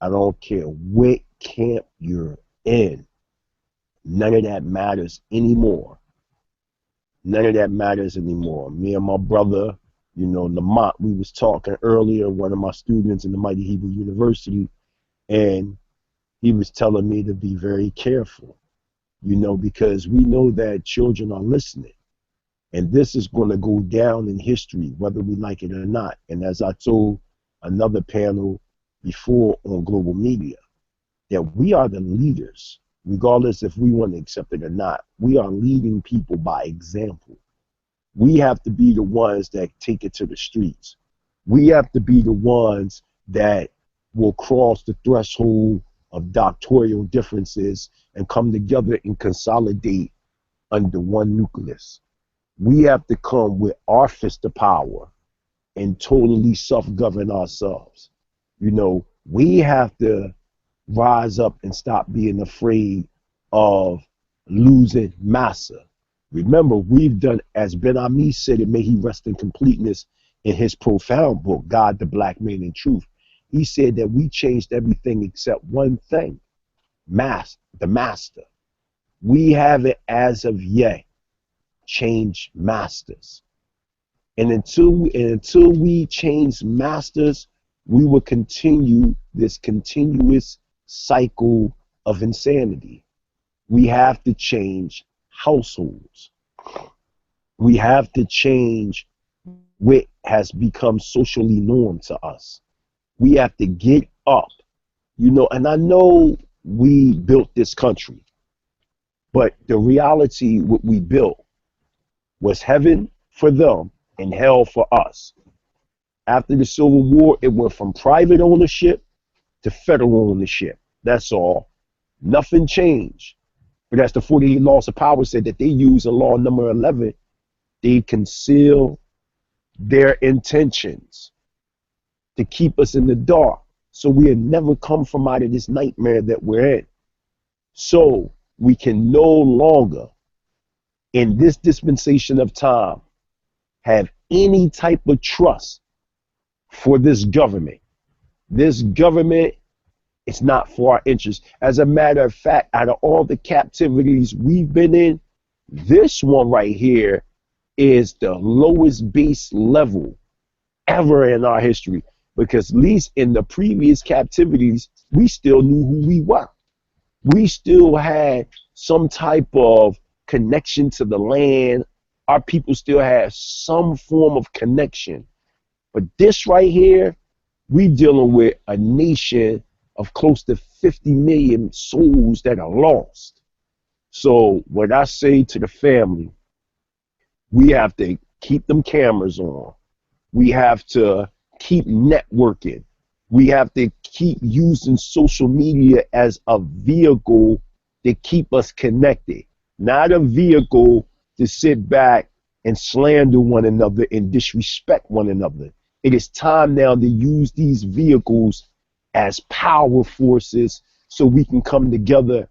I don't care what camp you're in. None of that matters anymore. None of that matters anymore. Me and my brother, you know, Lamont, we was talking earlier, one of my students in the Mighty Hebrew University, and he was telling me to be very careful, you know, because we know that children are listening. And this is going to go down in history, whether we like it or not. And as I told another panel before on global media, that we are the leaders, regardless if we want to accept it or not. We are leading people by example. We have to be the ones that take it to the streets. We have to be the ones that will cross the threshold of doctrinal differences and come together and consolidate under one nucleus. We have to come with our fist of power and totally self-govern ourselves. You know, we have to rise up and stop being afraid of losing massa. Remember, we've done, as Ben Ami said, and may he rest in completeness in his profound book, God, the Black Man in Truth. He said that we changed everything except one thing, the master. We haven't, as of yet, changed masters. And until we change masters, we will continue this continuous cycle of insanity. We have to change households. We have to change what has become socially norm to us. We have to get up, you know, and I know we built this country, but the reality, what we built was heaven for them and hell for us. After the Civil War, it went from private ownership to federal ownership. That's all. Nothing changed. But as the 48 Laws of Power said that they use in law number 11, they conceal their intentions to keep us in the dark, so we'll never come from out of this nightmare that we're in. So we can no longer, in this dispensation of time, have any type of trust for this government. This government is not for our interest. As a matter of fact, out of all the captivities we've been in, this one right here is the lowest base level ever in our history, because at least in the previous captivities, we still knew who we were. We still had some type of connection to the land. Our people still had some form of connection. But this right here, we dealing with a nation of close to 50 million souls that are lost. So what I say to the family, we have to keep them cameras on. We have to keep networking. We have to keep using social media as a vehicle to keep us connected, not a vehicle to sit back and slander one another and disrespect one another. It is time now to use these vehicles as power forces so we can come together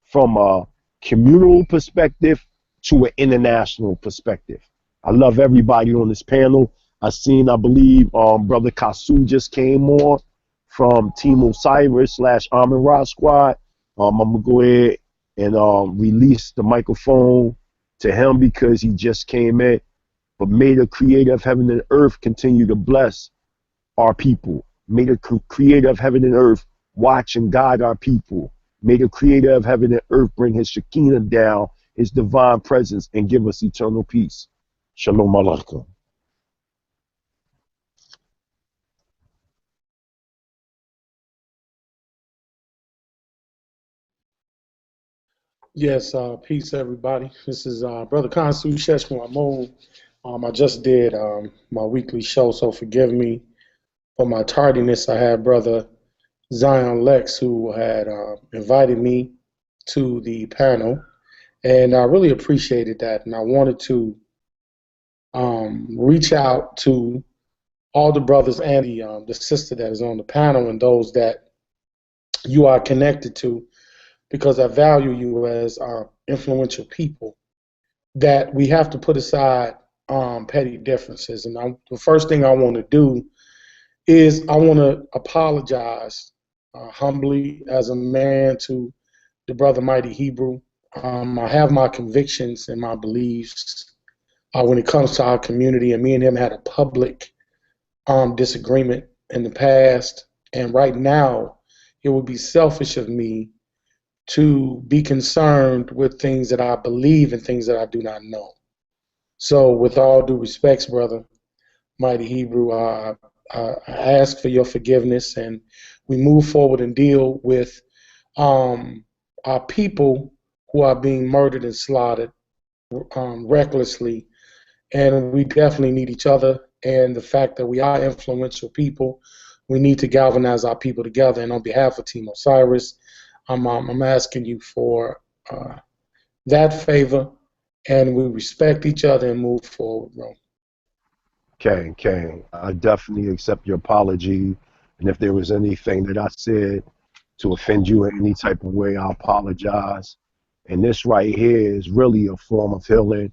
from a communal perspective to an international perspective. I love everybody on this panel. I believe, Brother Kasu just came on from Team Osiris / Amin Ra Squad. I'm going to go ahead and release the microphone to him because he just came in. But may the creator of heaven and earth continue to bless our people. May the creator of heaven and earth watch and guide our people. May the creator of heaven and earth bring his Shekinah down, his divine presence, and give us eternal peace. Shalom alaikum. Yes, peace everybody. This is Brother Kansu Sheshmu Amon. I just did my weekly show, so forgive me for my tardiness. I had Brother Zion Lex who had invited me to the panel, and I really appreciated that. And I wanted to reach out to all the brothers and the sister that is on the panel and those that you are connected to, because I value you as influential people, that we have to put aside petty differences. And the first thing I want to do is I want to apologize humbly as a man to the brother Mighty Hebrew. I have my convictions and my beliefs when it comes to our community, and me and him had a public disagreement in the past. And right now, it would be selfish of me to be concerned with things that I believe and things that I do not know. So with all due respects, brother Mighty Hebrew, I ask for your forgiveness, and we move forward and deal with our people who are being murdered and slaughtered recklessly. And we definitely need each other, and the fact that we are influential people, we need to galvanize our people together. And on behalf of Team Osiris, I'm asking you for that favor, and we respect each other and move forward, bro. Okay. I definitely accept your apology. And if there was anything that I said to offend you in any type of way, I apologize. And this right here is really a form of healing.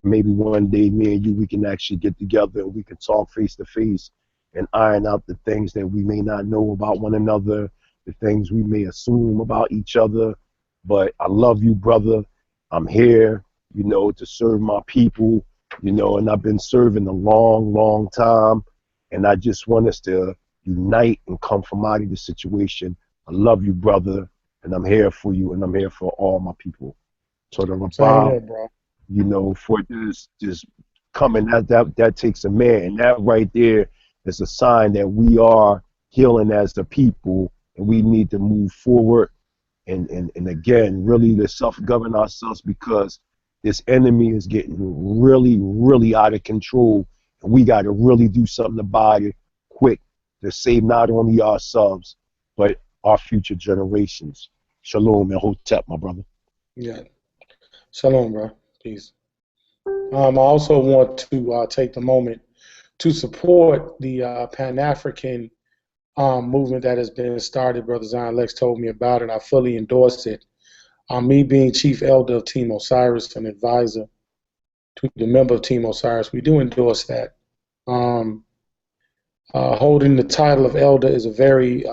Maybe one day, me and you, we can actually get together and we can talk face to face and iron out the things that we may not know about one another, the things we may assume about each other. But I love you, brother. I'm here, to serve my people, and I've been serving a long, long time. And I just want us to unite and come from out of the situation. I love you, brother, and I'm here for you, and I'm here for all my people. So the Rabbah, for this coming, that takes a man. And that right there is a sign that we are healing as the people, and we need to move forward and again, really to self-govern ourselves, because this enemy is getting really, really out of control. And we got to really do something about it quick to save not only ourselves, but our future generations. Shalom and Hotep, my brother. Yeah. Shalom, bro. Peace. I also want to take the moment to support the Pan-African movement that has been started. Brother Zion Lex told me about it. I fully endorse it. Me being chief elder of Team Osiris and advisor to the member of Team Osiris, we do endorse that. Holding the title of elder is a very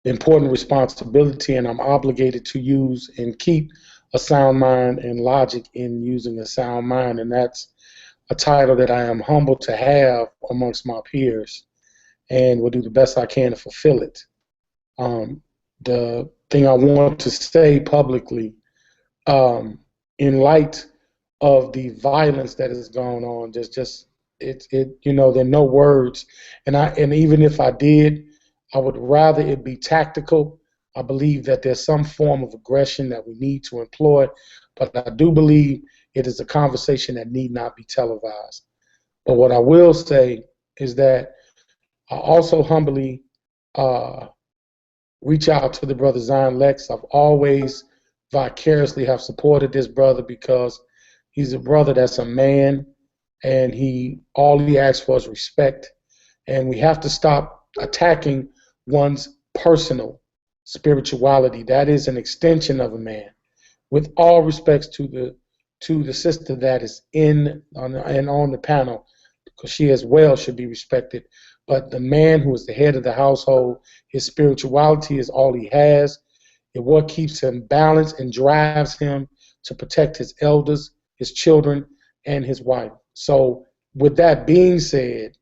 important responsibility, and I'm obligated to use and keep a sound mind and logic in using a sound mind, and that's a title that I am humbled to have amongst my peers, and will do the best I can to fulfill it. The thing I want to say publicly, in light of the violence that is going on, there are no words, and even if I did, I would rather it be tactical. I believe that there's some form of aggression that we need to employ, but I do believe it is a conversation that need not be televised. But what I will say is that I also humbly reach out to the brother Zion Lex. I've always vicariously have supported this brother because he's a brother that's a man. and all he asks for is respect. And we have to stop attacking one's personal spirituality. That is an extension of a man. With all respects to the sister that is on the panel, because she as well should be respected. But the man who is the head of the household, his spirituality is all he has. And what keeps him balanced and drives him to protect his elders, his children, and his wife. So with that being said,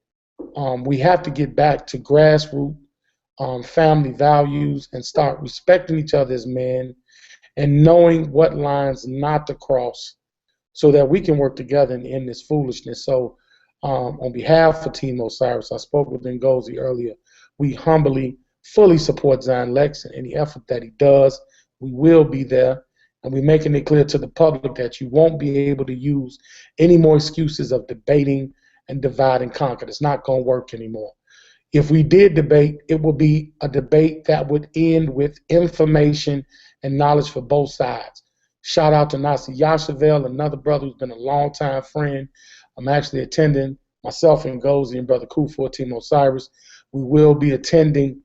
we have to get back to grassroots family values and start respecting each other as men and knowing what lines not to cross so that we can work together and end this foolishness. So on behalf of Team Osiris, I spoke with Ngozi earlier. We humbly, fully support Zion Lex and any effort that he does. We will be there. And we're making it clear to the public that you won't be able to use any more excuses of debating and divide and conquer. It's not going to work anymore. If we did debate, it would be a debate that would end with information and knowledge for both sides. Shout out to Nasi Yashavel, another brother who's been a longtime friend. I'm actually attending, myself and Ngozi and Brother Kufu, Team Osiris. We will be attending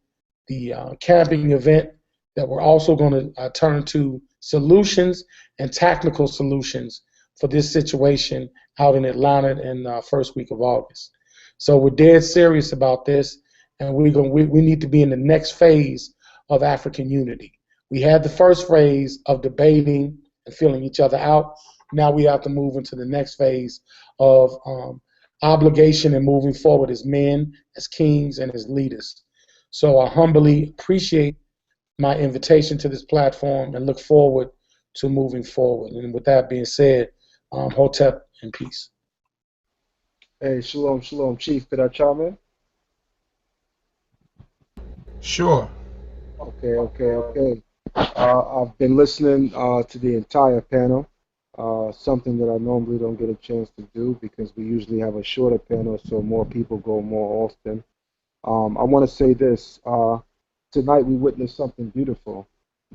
the camping event that we're also going to turn to solutions and technical solutions for this situation out in Atlanta in the first week of August. So we're dead serious about this, and we need to be in the next phase of African unity. We had the first phase of debating and feeling each other out. Now we have to move into the next phase of obligation and moving forward as men, as kings, and as leaders. So I humbly appreciate my invitation to this platform and look forward to moving forward. And with that being said, Hotep and peace. Hey, shalom, shalom, Chief. Could I chime in? Sure. Okay. I've been listening to the entire panel, something that I normally don't get a chance to do because we usually have a shorter panel, so more people go more often. I want to say this. Tonight we witnessed something beautiful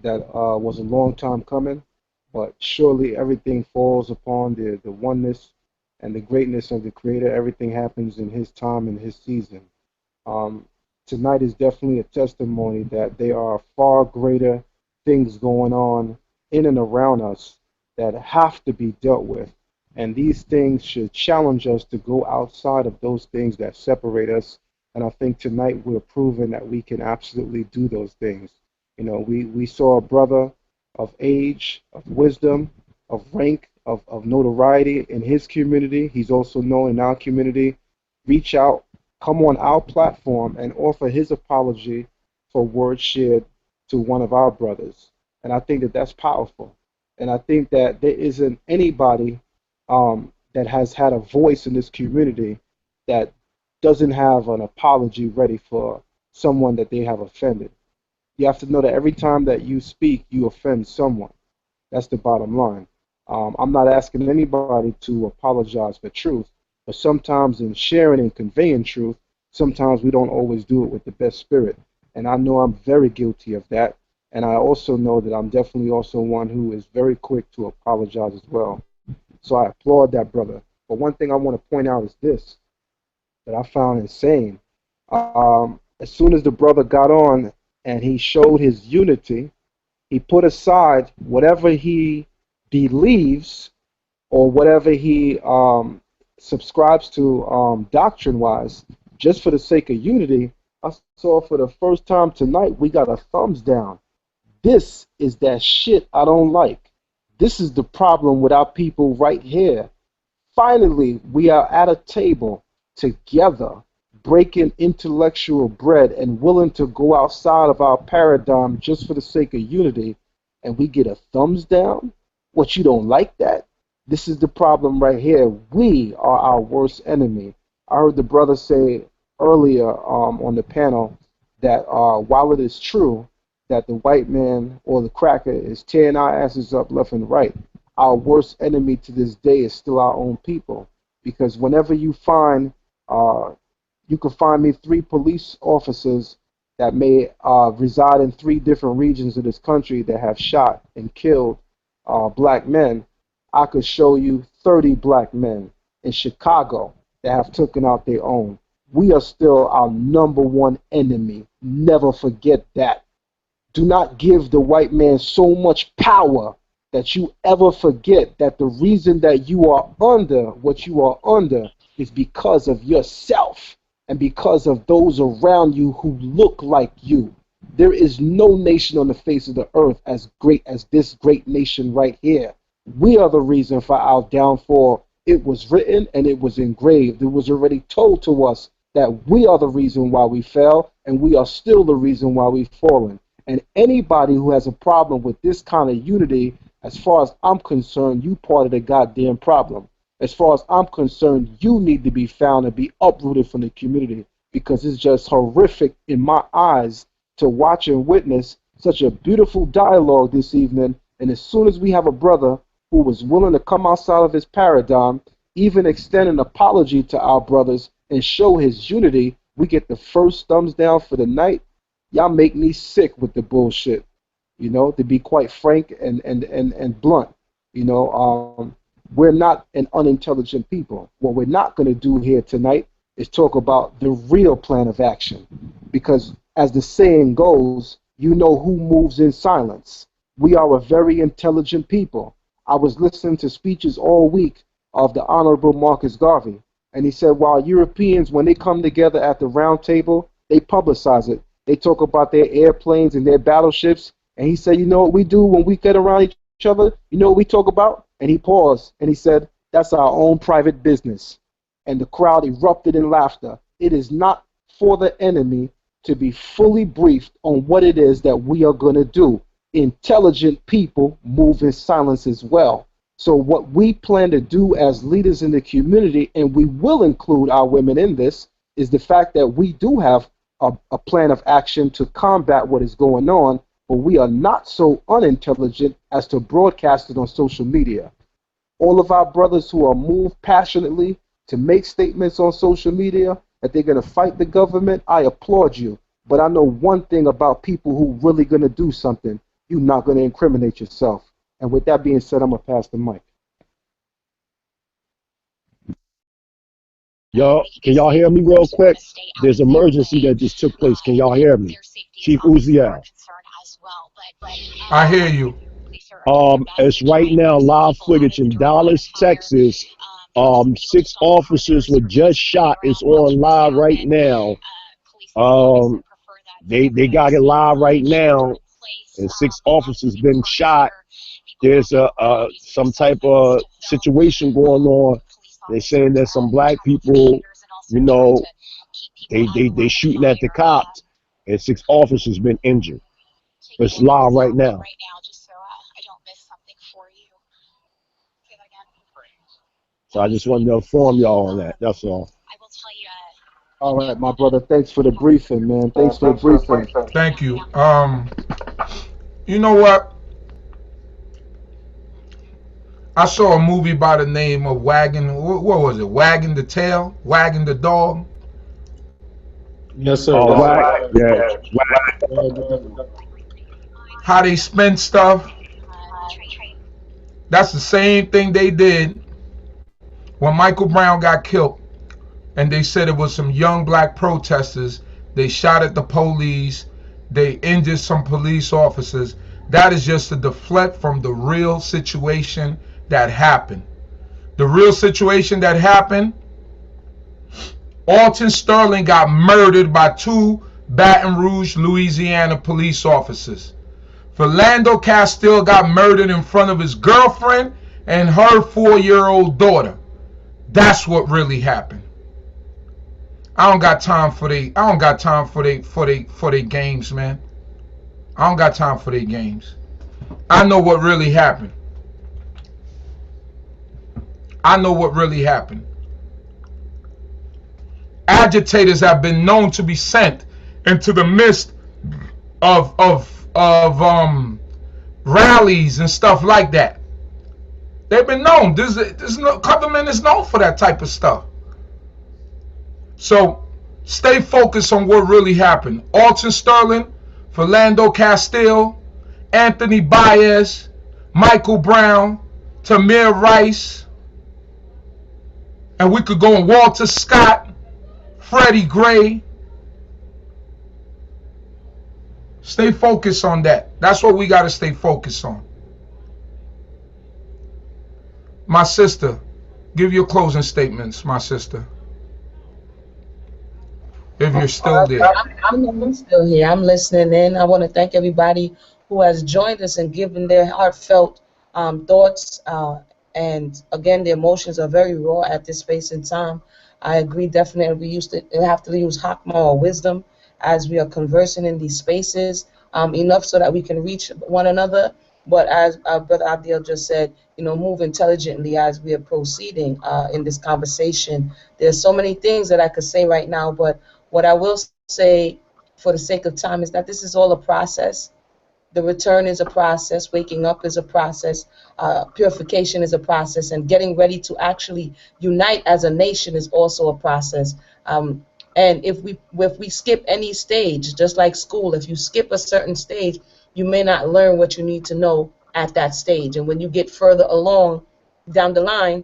that was a long time coming, but surely everything falls upon the oneness and the greatness of the Creator. Everything happens in His time and His season. Tonight is definitely a testimony that there are far greater things going on in and around us that have to be dealt with. And these things should challenge us to go outside of those things that separate us. And I think tonight we're proving that we can absolutely do those things. You know, we saw a brother of age, of wisdom, of rank, of notoriety in his community. He's also known in our community. Reach out, come on our platform and offer his apology for words shared to one of our brothers. And I think that that's powerful. And I think that there isn't anybody that has had a voice in this community that doesn't have an apology ready for someone that they have offended. You have to know that every time that you speak, you offend someone. That's the bottom line. I'm not asking anybody to apologize for truth, but sometimes in sharing and conveying truth, sometimes we don't always do it with the best spirit. And I know I'm very guilty of that. And I also know that I'm definitely also one who is very quick to apologize as well. So I applaud that brother. But one thing I want to point out is this, that I found insane. As soon as the brother got on and he showed his unity, he put aside whatever he believes or whatever he subscribes to doctrine-wise, just for the sake of unity. I saw for the first time tonight we got a thumbs down. This is that shit I don't like. This is the problem with our people right here. Finally, we are at a table together, breaking intellectual bread and willing to go outside of our paradigm just for the sake of unity, and we get a thumbs down? What, you don't like that? This is the problem right here. We are our worst enemy. I heard the brother say earlier on the panel that while it is true that the white man or the cracker is tearing our asses up left and right, our worst enemy to this day is still our own people. Because whenever you find, you can find me 3 police officers that may reside in 3 different regions of this country that have shot and killed black men, I could show you 30 black men in Chicago that have taken out their own. We are still our number one enemy. Never forget that. Do not give the white man so much power that you ever forget that the reason that you are under what you are under is because of yourself and because of those around you who look like you. There is no nation on the face of the earth as great as this great nation right here. We are the reason for our downfall. It was written and it was engraved. It was already told to us that we are the reason why we fell, and we are still the reason why we've fallen. And anybody who has a problem with this kind of unity, as far as I'm concerned, you part of the goddamn problem. As far as I'm concerned, you need to be found and be uprooted from the community, because it's just horrific in my eyes to watch and witness such a beautiful dialogue this evening. And as soon as we have a brother who was willing to come outside of his paradigm, even extend an apology to our brothers and show his unity, we get the first thumbs down for the night. Y'all make me sick with the bullshit, you know, to be quite frank and blunt. You know, we're not an unintelligent people. What we're not going to do here tonight is talk about the real plan of action, because as the saying goes, you know who moves in silence. We are a very intelligent people. I was listening to speeches all week of the Honorable Marcus Garvey, and he said, while Europeans, when they come together at the round table, they publicize it. They talk about their airplanes and their battleships, and he said, you know what we do when we get around each other? You know what we talk about? And he paused, and he said, that's our own private business. And the crowd erupted in laughter. It is not for the enemy to be fully briefed on what it is that we are going to do. Intelligent people move in silence as well. So what we plan to do as leaders in the community, and we will include our women in this, is the fact that we do have a plan of action to combat what is going on, but we are not so unintelligent as to broadcast it on social media. All of our brothers who are moved passionately to make statements on social media that they're going to fight the government, I applaud you. But I know one thing about people who really going to do something. You're not going to incriminate yourself. And with that being said, I'm going to pass the mic. Y'all, can y'all hear me real quick? There's emergency that just took place. Can y'all hear me? Chief Uziel. I hear you. It's right now live footage in Dallas, Texas. 6 officers were just shot. It's on live right now. They got it live right now, and 6 officers been shot. There's some type of situation going on. They're saying that some black people, you know, they shooting at the cops, and 6 officers been injured. It's live right now. So I just wanted to inform y'all on that. That's all. All right, my brother. Thanks for the briefing, man. Thanks for the briefing. Thank you. You know what? I saw a movie by the name of Wagging. What was it? Wagging the Tail? Wagging the Dog? Yes, sir. How they spend stuff. That's the same thing they did when Michael Brown got killed. And they said it was some young black protesters. They shot at the police. They injured some police officers. That is just to deflect from the real situation that happened. The real situation that happened, Alton Sterling got murdered by 2 Baton Rouge, Louisiana police officers. Philando Castile got murdered in front of his girlfriend and her 4-year-old daughter. That's what really happened. I don't got time for they games, man. I don't got time for their games. I know what really happened. I know what really happened. Agitators have been known to be sent into the midst of rallies and stuff like that. They've been known. This government is known for that type of stuff. So stay focused on what really happened. Alton Sterling, Philando Castile, Anthony Baez, Michael Brown, Tamir Rice, And we could go on Walter Scott, Freddie Gray. Stay focused on that. That's what we got to stay focused on. My sister, give your closing statements, my sister. If you're still there. I'm still here. I'm listening in. I want to thank everybody who has joined us and given their heartfelt thoughts. And again, the emotions are very raw at this space and time. I agree, definitely. We have to use Hakma or wisdom as we are conversing in these spaces, enough so that we can reach one another. But as our brother Abdiel just said, move intelligently as we are proceeding in this conversation. There's so many things that I could say right now, but what I will say for the sake of time is that this is all a process. The return is a process, waking up is a process, purification is a process, and getting ready to actually unite as a nation is also a process. And if we skip any stage, just like school, if you skip a certain stage, you may not learn what you need to know at that stage. And when you get further along down the line,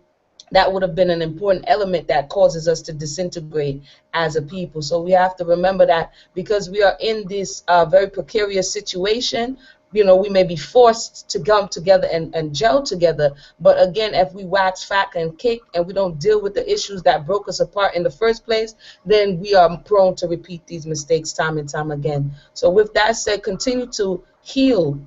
that would have been an important element that causes us to disintegrate as a people. So we have to remember that because we are in this very precarious situation, we may be forced to come together and gel together. But again, if we wax, fat, and kick, and we don't deal with the issues that broke us apart in the first place, then we are prone to repeat these mistakes time and time again. So with that said, continue to heal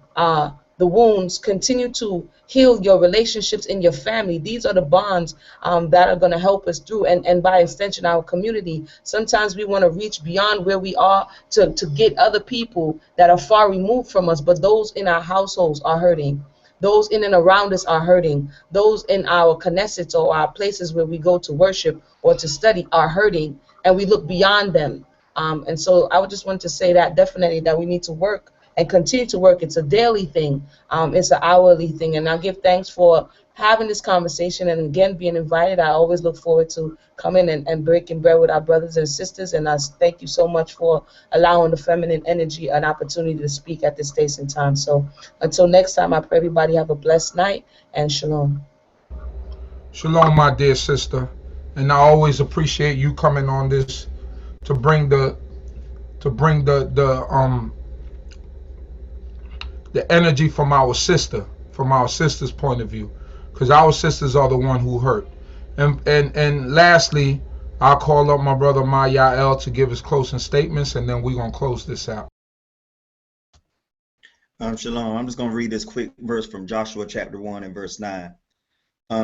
the wounds, continue to heal your relationships in your family. These are the bonds that are going to help us through, and by extension, our community. Sometimes we want to reach beyond where we are to get other people that are far removed from us, but those in our households are hurting. Those in and around us are hurting. Those in our Knessets or our places where we go to worship or to study are hurting, and we look beyond them. And so I would just want to say that definitely that we need to work and continue to work. It's a daily thing. It's an hourly thing. And I give thanks for having this conversation and again being invited. I always look forward to coming and breaking bread with our brothers and sisters. And I thank you so much for allowing the feminine energy an opportunity to speak at this space and time. So until next time, I pray everybody have a blessed night and shalom. Shalom, my dear sister. And I always appreciate you coming on this to bring the energy from our sister's point of view, because our sisters are the one who hurt. And lastly, I'll call up my brother Mayael to give his closing statements, and then we're gonna close this out. Shalom. I'm just gonna read this quick verse from Joshua chapter 1 and verse 9.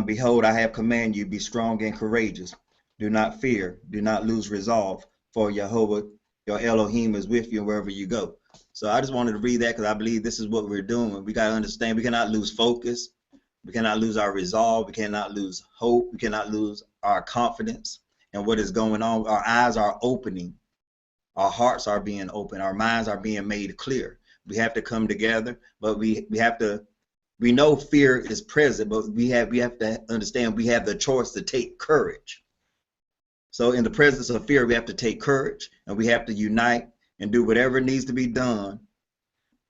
Behold, I have commanded you, be strong and courageous. Do not fear, do not lose resolve, for Jehovah your Elohim is with you wherever you go. So I just wanted to read that because I believe this is what we're doing. We got to understand we cannot lose focus. We cannot lose our resolve. We cannot lose hope. We cannot lose our confidence in what is going on. Our eyes are opening. Our hearts are being open. Our minds are being made clear. We have to come together, but we know fear is present, but we have to understand we have the choice to take courage. So in the presence of fear, we have to take courage, and we have to unite and do whatever needs to be done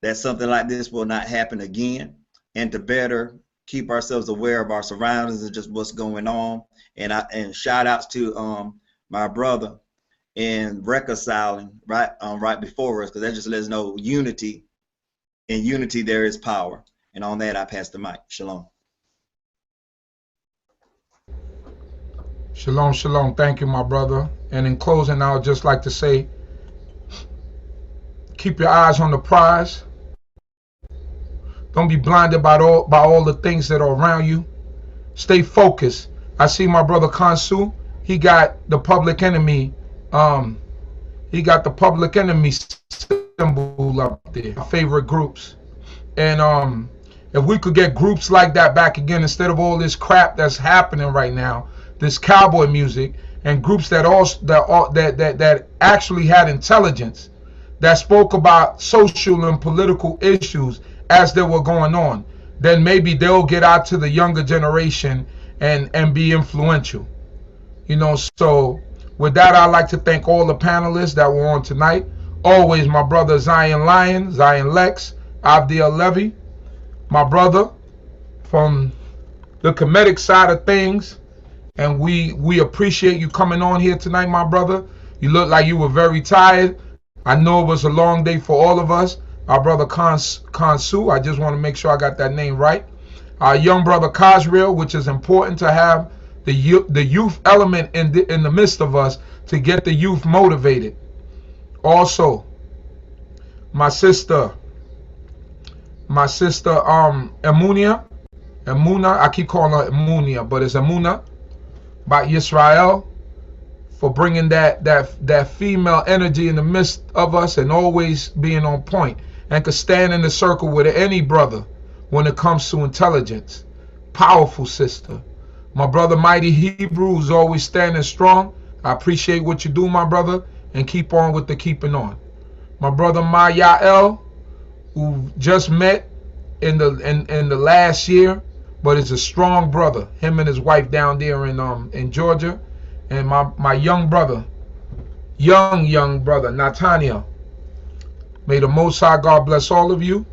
that something like this will not happen again, and to better keep ourselves aware of our surroundings and just what's going on. And shout outs to my brother in reconciling right before us, because that just lets us know unity. In unity there is power. And on that I pass the mic. Shalom. Shalom, shalom. Thank you, my brother. And in closing, I would just like to say, keep your eyes on the prize. Don't be blinded by all the things that are around you. Stay focused. I see my brother Kansu. He got the public enemy. He got the public enemy symbol up there. My favorite groups. And if we could get groups like that back again, instead of all this crap that's happening right now, this cowboy music, and groups that actually had intelligence, that spoke about social and political issues as they were going on, then maybe they'll get out to the younger generation and be influential. So with that, I'd like to thank all the panelists that were on tonight. Always my brother Zion Lion, Zion Lex, Abdiel Levy, my brother from the comedic side of things, And we appreciate you coming on here tonight, my brother. You look like you were very tired. I know it was a long day for all of us. Our brother Kansu, I just want to make sure I got that name right. Our young brother Kazriel, which is important to have the youth element in the midst of us to get the youth motivated. Also, my sister Emuna, I keep calling her Emunia, but it's Emuna by Yisrael, for bringing that female energy in the midst of us and always being on point, and could stand in the circle with any brother when it comes to intelligence. Powerful sister. My brother Mighty Hebrew is always standing strong. I appreciate what you do, my brother, and keep on with the keeping on. My brother Mayael, who just met in the last year, but is a strong brother. Him and his wife down there in Georgia. And my young brother, young brother, Nathaniel. May the Most High God bless all of you.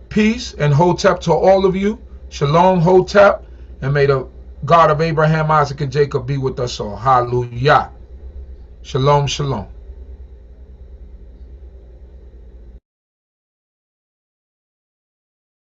Peace and Hotep to all of you. Shalom, Hotep. And may the God of Abraham, Isaac, and Jacob be with us all. Hallelujah. Shalom, shalom.